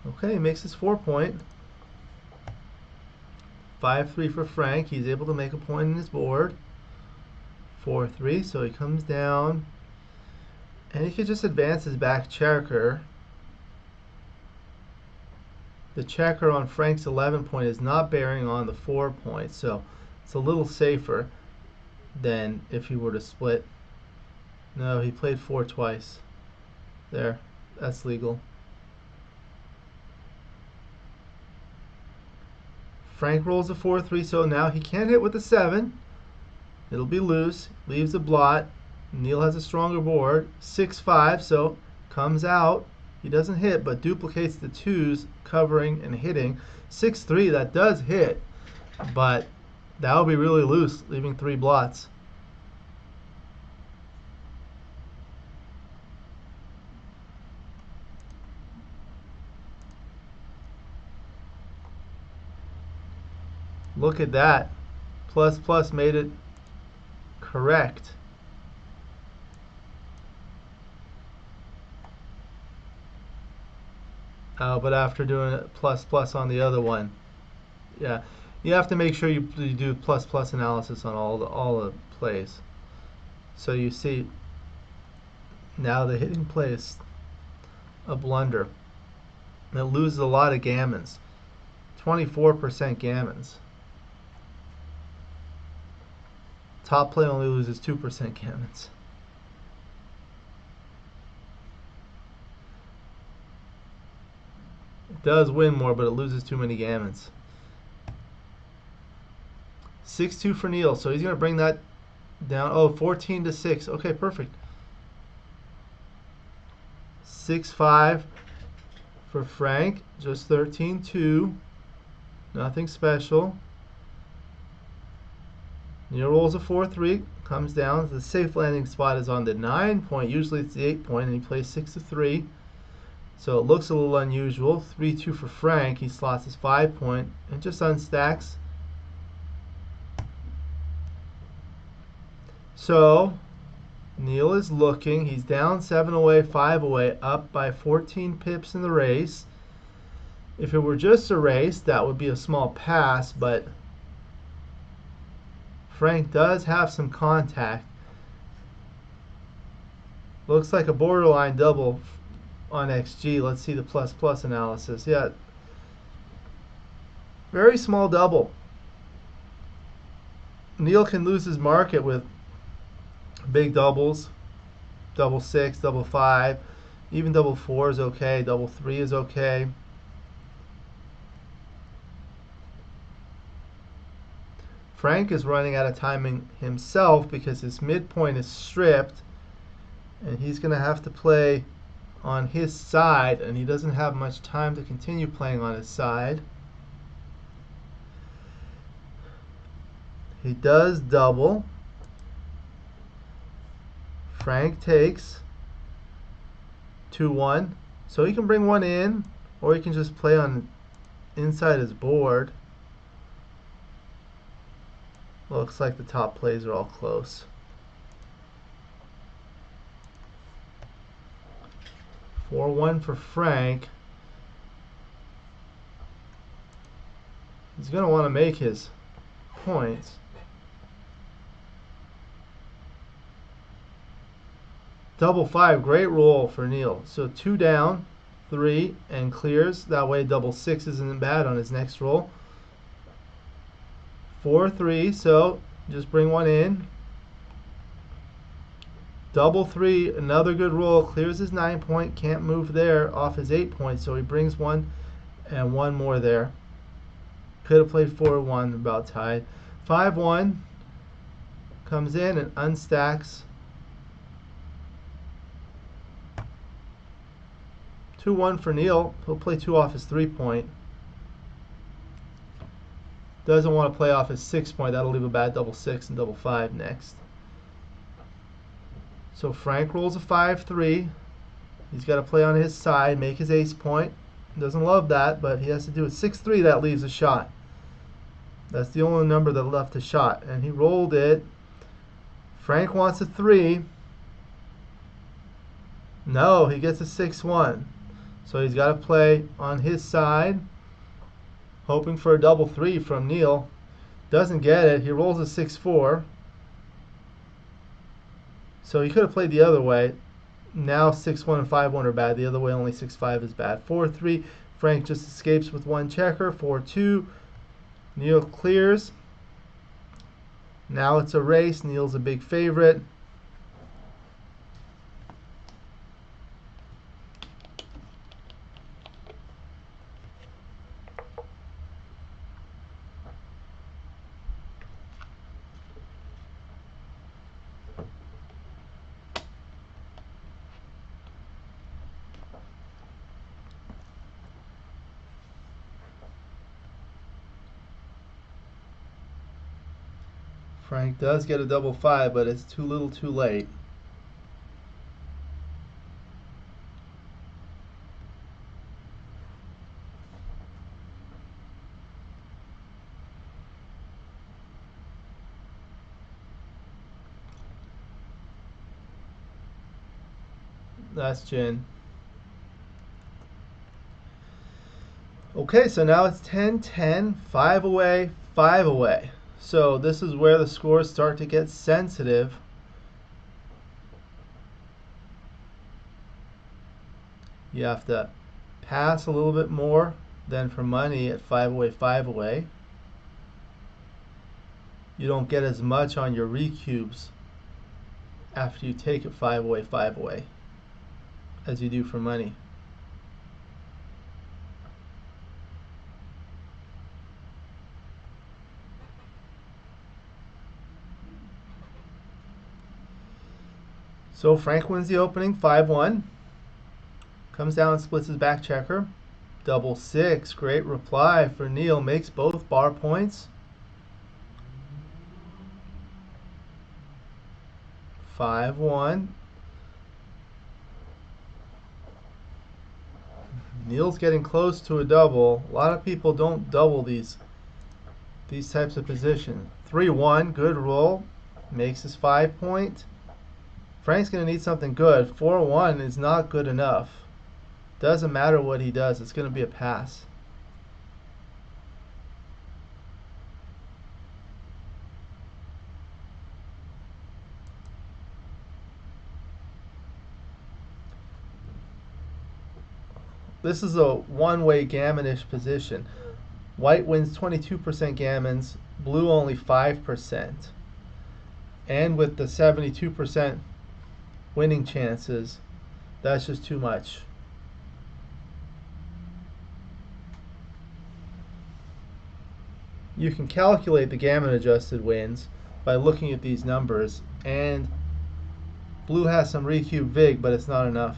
Okay, he makes his 4-point. 5-3 for Frank. He's able to make a point in his board. 4-3, so he comes down. And he could just advance his back checker. The checker on Frank's 11-point is not bearing on the 4-point, so it's a little safer than if he were to split. No, he played 4 twice. There, that's legal. Frank rolls a 4-3, so now he can't hit with the 7. It'll be loose, leaves a blot. Neil has a stronger board. 6-5, so comes out. He doesn't hit, but duplicates the 2s, covering and hitting. 6-3, that does hit, but that will be really loose, leaving 3 blots. Look at that. Plus plus made it correct. But after doing it plus plus on the other one, yeah, you have to make sure you do plus plus analysis on all the plays. So you see now the hitting play is a blunder. And it loses a lot of gammons. 24% gammons. Top play only loses 2% gammons. It does win more, but it loses too many gammons. 6-2 for Neil, so he's going to bring that down. Oh, 14-6. Okay, perfect. 6-5 for Frank. Just 13-2. Nothing special. Neil rolls a 4-3, comes down. The safe landing spot is on the 9-point. Usually it's the 8-point, and he plays 6-3. So it looks a little unusual. 3-2 for Frank. He slots his 5-point and just unstacks. So Neil is looking. He's down 7 away, 5 away, up by 14 pips in the race. If it were just a race, that would be a small pass, but Frank does have some contact. Looks like a borderline double on XG. Let's see the plus plus analysis. Yeah, Very small double. Neil can lose his market with big doubles. Double 6, double 5, even double 4 is okay. Double 3 is okay. Frank is running out of timing himself because his midpoint is stripped, and he's going to have to play on his side, and he doesn't have much time to continue playing on his side. He does double. Frank takes 2-1, so he can bring one in, or he can just play on inside his board. Looks like the top plays are all close. Four one for Frank. He's going to want to make his points. Double 5, great roll for Neil. So 2 down, 3, and clears. That way double 6 isn't bad on his next roll. 4-3, so just bring one in. Double 3, another good roll. Clears his 9 point, can't move there off his 8 point, so he brings one and one more there. Could have played 4-1, about tied. 5-1 comes in and unstacks. 2-1 for Neil. He'll play 2 off his 3 point. Doesn't want to play off his 6 point. That'll leave a bad double 6 and double 5 next. So Frank rolls a 5-3. He's got to play on his side, make his ace point. Doesn't love that, but he has to do it. 6-3, that leaves a shot. That's the only number that left a shot. And he rolled it. Frank wants a 3. No, he gets a 6-1. So he's got to play on his side, hoping for a double 3 from Neil. Doesn't get it. He rolls a 6-4. So he could have played the other way. Now 6-1 and 5-1 are bad. The other way, only 6-5 is bad. 4-3. Frank just escapes with one checker. 4-2. Neil clears. Now it's a race. Neil's a big favorite. Frank does get a double 5, but it's too little too late. That's Gin. Okay, so now it's 10-10, 5 away, 5 away. So this is where the scores start to get sensitive. You have to pass a little bit more than for money at 5 away, 5 away. You don't get as much on your recubes after you take it 5 away, 5 away as you do for money. So Frank wins the opening 5-1. Comes down and splits his back checker. Double 6. Great reply for Neil. Makes both bar points. 5-1. Neil's getting close to a double. A lot of people don't double these types of positions. 3-1. Good roll. Makes his 5 point. Frank's going to need something good. 4-1 is not good enough. Doesn't matter what he does. It's going to be a pass. This is a one-way gammonish position. White wins 22% gammons, blue only 5%. And with the 72% winning chances, that's just too much. You can calculate the gammon adjusted wins by looking at these numbers, and blue has some recube vig, but it's not enough.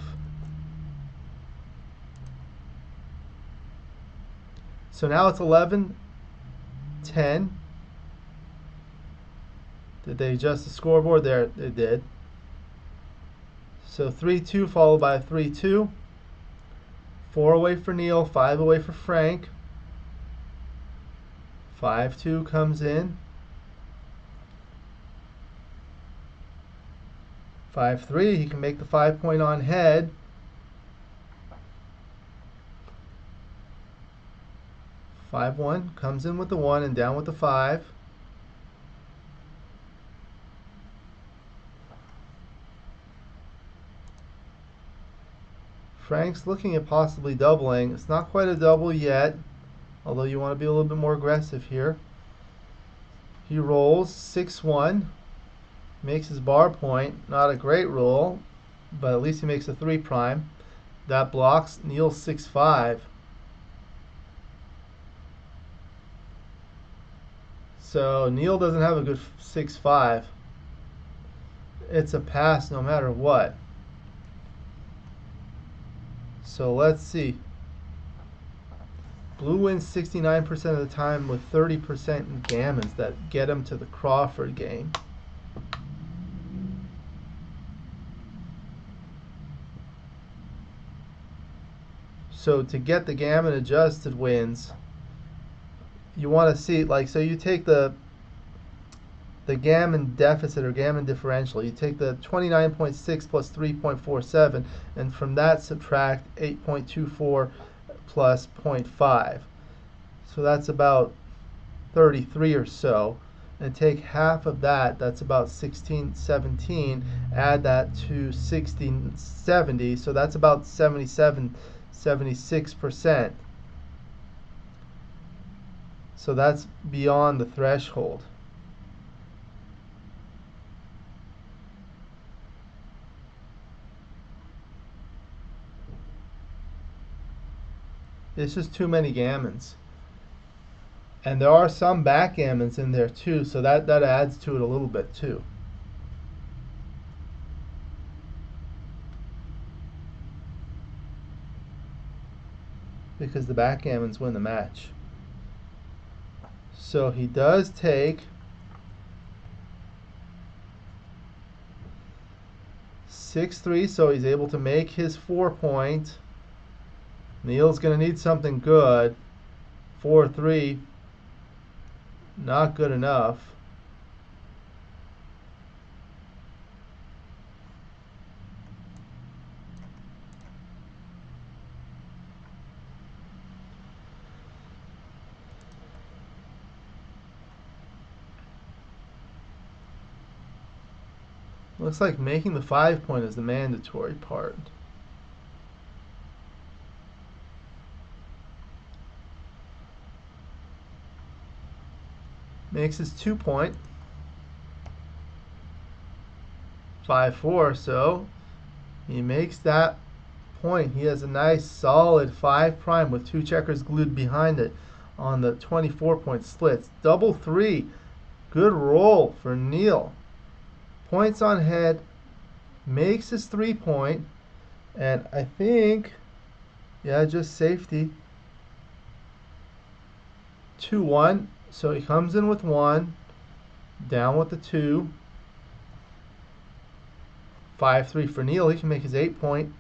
So now it's 11-10. Did they adjust the scoreboard? There, they did. So 3-2 followed by a 3-2. 4 away for Neil, 5 away for Frank. 5-2 comes in. 5-3, he can make the 5-point on head. 5-1 comes in with the 1 and down with the 5. Frank's looking at possibly doubling. It's not quite a double yet, although you want to be a little bit more aggressive here. He rolls 6-1, makes his bar point. Not a great roll, but at least he makes a 3 prime. That blocks. Neil's 6-5. So Neil doesn't have a good 6-5. It's a pass no matter what. So let's see. Blue wins 69% of the time with 30% in gammons that get him to the Crawford game. So to get the gammon adjusted wins, you want to see, like, so you take the gammon deficit or gammon differential. You take the 29.6 plus 3.47, and from that subtract 8.24 plus 0.5. So that's about 33 or so. And take half of that, that's about 1617, add that to 1670, so that's about 76%. So that's beyond the threshold. It's just too many gammons. And there are some backgammons in there too, so that adds to it a little bit too. Because the backgammons win the match. So he does take 6-3, so he's able to make his 4-point. Neil's going to need something good. 4-3, not good enough. Looks like making the 5-point is the mandatory part. Makes his 2-point. 5-4, so he makes that point. He has a nice solid 5 prime with 2 checkers glued behind it on the 24-point splits. Double 3. Good roll for Neil. Points on head, makes his 3-point, and I think, yeah, just safety. 2-1, so he comes in with 1, down with the 2. 5-3 for Neil, he can make his 8-point.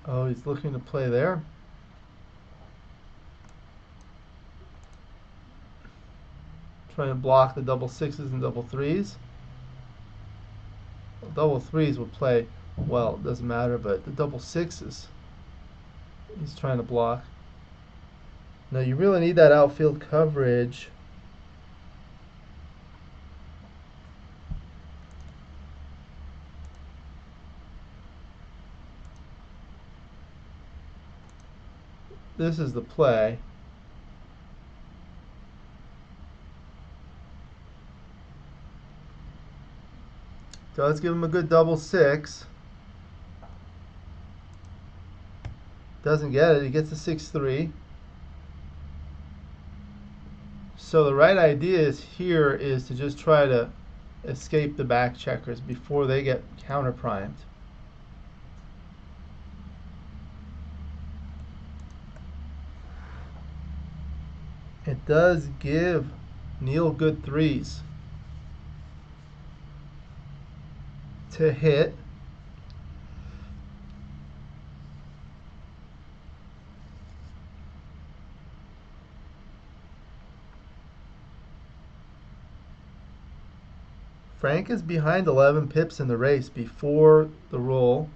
Oh, he's looking to play there. Trying to block the double 6s and double 3s. Well, double 3s would play well, it doesn't matter, but the double 6s he's trying to block. Now you really need that outfield coverage. this is the play. Does give him a good double six. Doesn't get it. He gets a 6-3. So the right idea here is to just try to escape the back checkers before they get counter primed. It does give Neil good threes to hit. Frank is behind 11 pips in the race before the roll.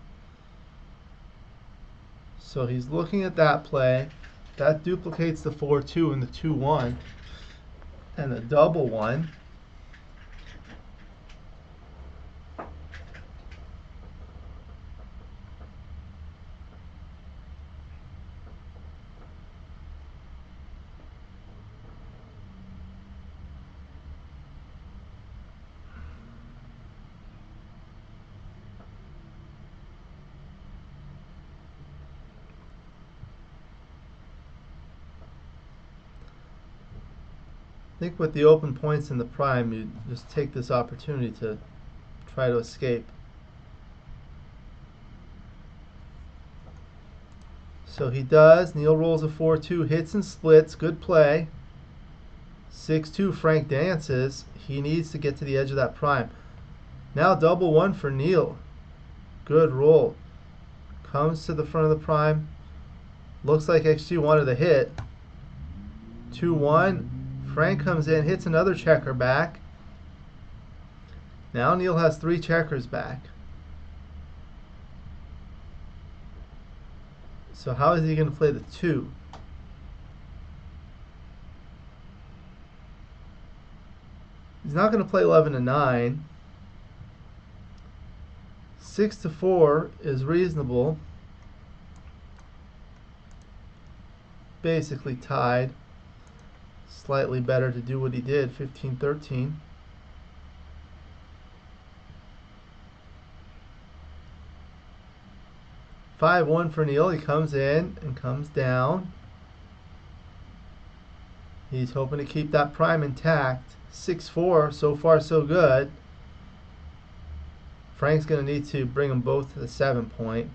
So he's looking at that play. That duplicates the 4-2 and the 2-1 and the double one. I think with the open points in the prime, you just take this opportunity to try to escape. So he does. Neil rolls a 4-2, hits and splits. Good play. 6-2, Frank dances. He needs to get to the edge of that prime. Now double one for Neil. Good roll. Comes to the front of the prime. Looks like XG wanted a hit. 2-1. Frank comes in, hits another checker back. Now Neil has 3 checkers back. So how is he going to play the 2? He's not going to play 11-9. 6-4 is reasonable. Basically tied. Slightly better to do what he did, 15-13. (5-1) for Neil. He comes in and comes down. He's hoping to keep that prime intact. 6-4, so far so good. Frank's going to need to bring them both to the 7-point.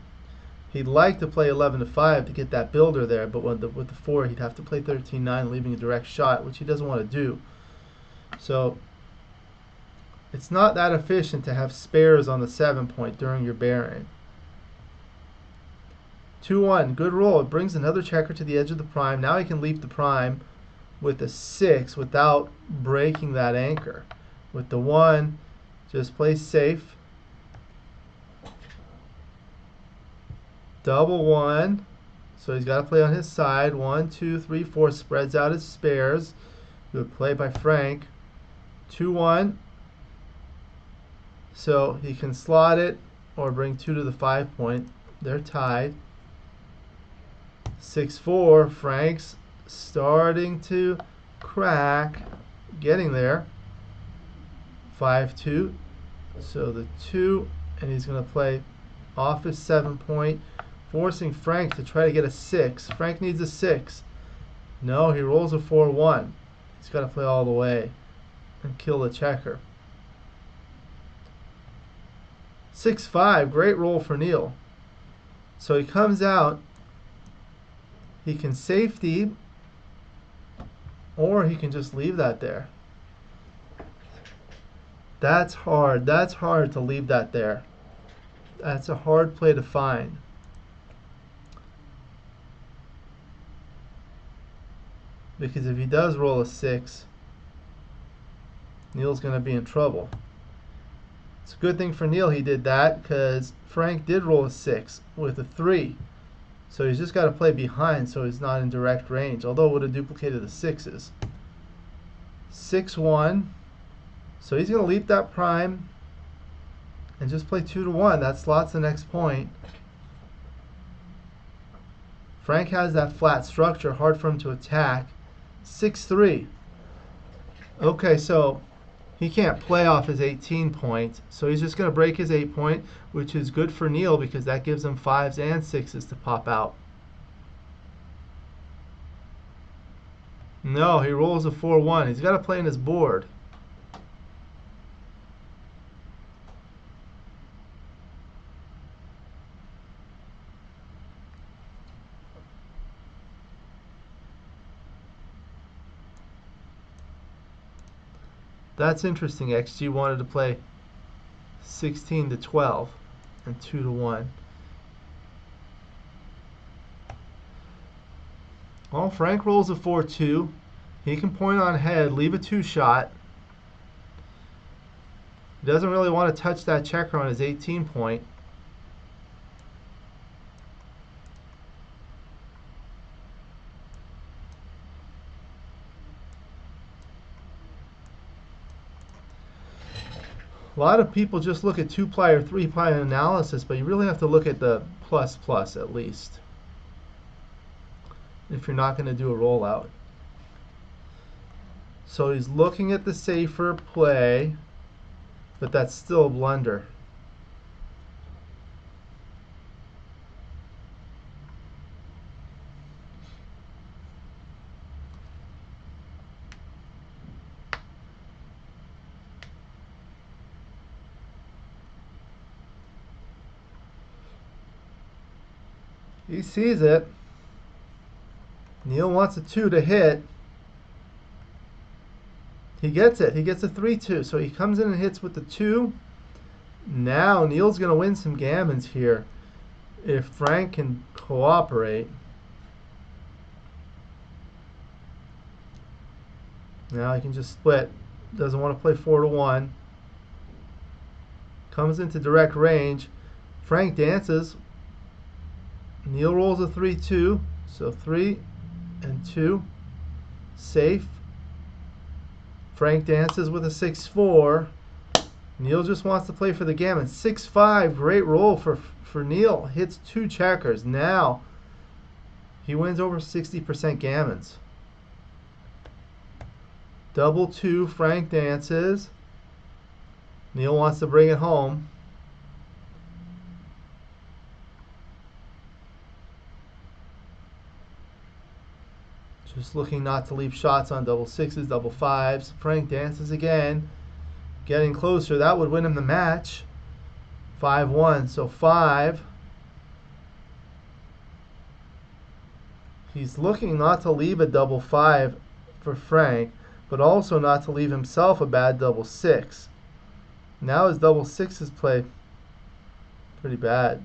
He'd like to play 11-5 to get that builder there, but with the 4, he'd have to play 13-9, leaving a direct shot, which he doesn't want to do. So it's not that efficient to have spares on the 7-point during your bearing. 2-1, good roll. It brings another checker to the edge of the prime. Now he can leap the prime with a 6 without breaking that anchor. With the 1, just play safe. Double 1, so he's got to play on his side. 1, 2, 3, 4, spreads out his spares. Good play by Frank. 2-1, so he can slot it or bring 2 to the 5-point. They're tied. 6-4, Frank's starting to crack, getting there. 5-2, so the 2, and he's going to play off his 7-point. Forcing Frank to try to get a 6. Frank needs a 6. No, he rolls a 4-1. He's got to play all the way and kill the checker. 6-5, great roll for Neil. So he comes out. He can safety, or he can just leave that there. That's hard. That's hard to leave that there. That's a hard play to find. Because if he does roll a 6, Neil's going to be in trouble. It's a good thing for Neil he did that, because Frank did roll a 6 with a 3. So he's just got to play behind so he's not in direct range, although it would have duplicated the 6s. 6-1. So he's going to leap that prime and just play 2-1. That slots the next point. Frank has that flat structure, hard for him to attack. 6-3. Okay, so he can't play off his 18 points, so he's just going to break his 8 point, which is good for Neil because that gives him 5s and 6s to pop out. No, he rolls a 4-1. He's got to play in his board. That's interesting. XG wanted to play 16-12 and 2-1. Well, Frank rolls a 4-2. He can point on head, leave a 2-shot. He doesn't really want to touch that checker on his 18 point. A lot of people just look at 2-ply or 3-ply analysis, but you really have to look at the plus at least if you're not going to do a rollout. So he's looking at the safer play, but that's still a blunder. He sees it. Neil wants a 2 to hit. He gets it. He gets a 3-2. So he comes in and hits with the 2. Now Neil's going to win some gammons here if Frank can cooperate. Now he can just split. Doesn't want to play 4-1. Comes into direct range. Frank dances. Neil rolls a 3-2, so 3 and 2, safe. Frank dances with a 6-4. Neil just wants to play for the gammon. 6-5, great roll for Neil. Hits 2 checkers. Now he wins over 60% gammons. Double 2, Frank dances. Neil wants to bring it home. Just looking not to leave shots on double 6s, double 5s. Frank dances again. Getting closer. That would win him the match. 5-1. So 5. He's looking not to leave a double 5 for Frank, but also not to leave himself a bad double 6. Now his double 6s play pretty bad.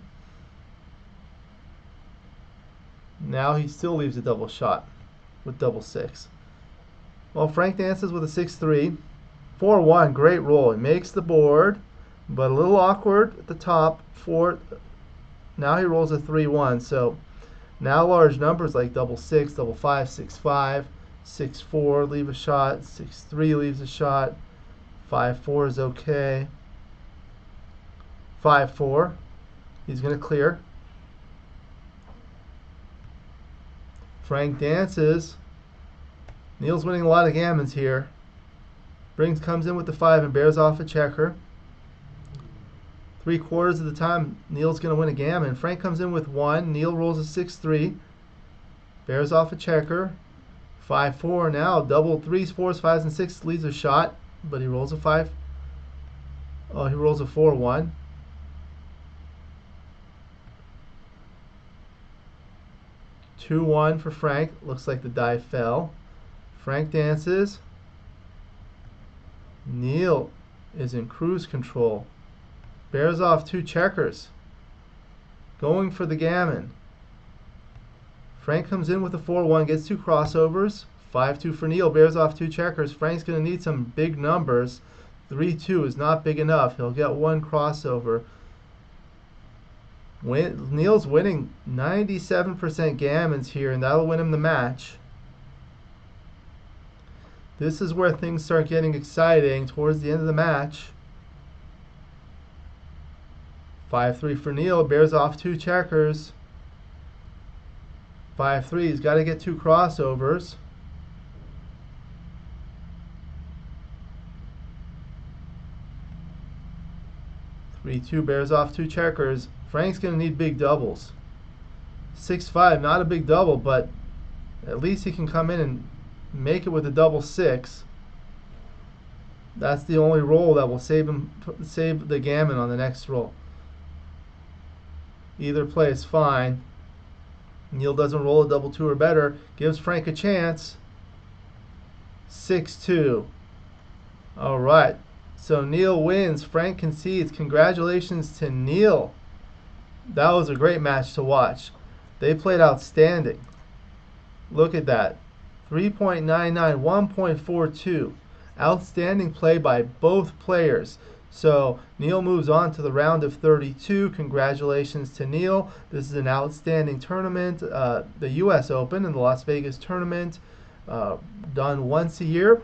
Now he still leaves a double shot with double 6. Well, Frank dances with a 6-3. 4-1, great roll. He makes the board, but a little awkward at the top. 4. Now he rolls a 3-1. So now large numbers like double 6, double 5, 6-5, 6-4 leave a shot, 6-3 leaves a shot, 5-4 is okay. 5-4. He's going to clear. Frank dances. Neil's winning a lot of gammons here. Comes in with the 5 and bears off a checker. 3/4 of the time, Neil's going to win a gammon. Frank comes in with 1. Neil rolls a 6-3. Bears off a checker. 5-4 now. Double 3s, 4s, 5s, and 6s leaves a shot, but he rolls a 5. Oh, he rolls a 4-1. Two 2-1 for Frank. Looks like the die fell. Frank dances. Neil is in cruise control. Bears off 2 checkers. Going for the gammon. Frank comes in with a 4-1, gets 2 crossovers. 5-2 for Neil, bears off 2 checkers. Frank's going to need some big numbers. 3-2 is not big enough. He'll get 1 crossover. Neil's winning 97% gammons here, and that'll win him the match. This is where things start getting exciting towards the end of the match. 5-3 for Neil, bears off 2 checkers. 5-3. He's got to get 2 crossovers. Three, 2 bears off 2 checkers. Frank's going to need big doubles. 6-5, not a big double, but at least he can come in and make it with a double 6. That's the only roll that will save the gammon on the next roll. Either play is fine. Neil doesn't roll a double 2 or better. Gives Frank a chance. 6-2. All right. So Neil wins. Frank concedes. Congratulations to Neil. That was a great match to watch. They played outstanding. Look at that. 3.99, 1.42. Outstanding play by both players. So Neil moves on to the round of 32. Congratulations to Neil. This is an outstanding tournament, the U.S. Open and the Las Vegas tournament, done once a year.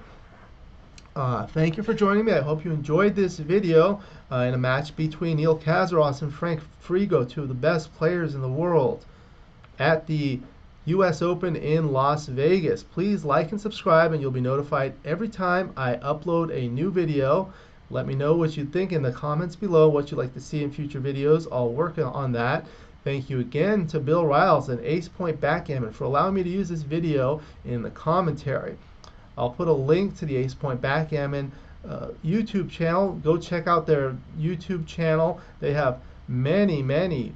Thank you for joining me. I hope you enjoyed this video in a match between Neil Kazaross and Frank Frigo, 2 of the best players in the world, at the U.S. Open in Las Vegas. Please like and subscribe, and you'll be notified every time I upload a new video. Let me know what you think in the comments below, what you'd like to see in future videos. I'll work on that. Thank you again to Bill Riles and Ace Point Backgammon for allowing me to use this video in the commentary. I'll put a link to the Ace Point Backgammon YouTube channel. Go check out their YouTube channel. They have many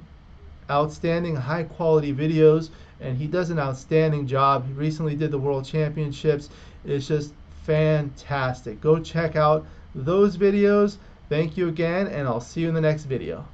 outstanding high quality videos, and he does an outstanding job. He recently did the World Championships. It's just fantastic. Go check out those videos. Thank you again, and I'll see you in the next video.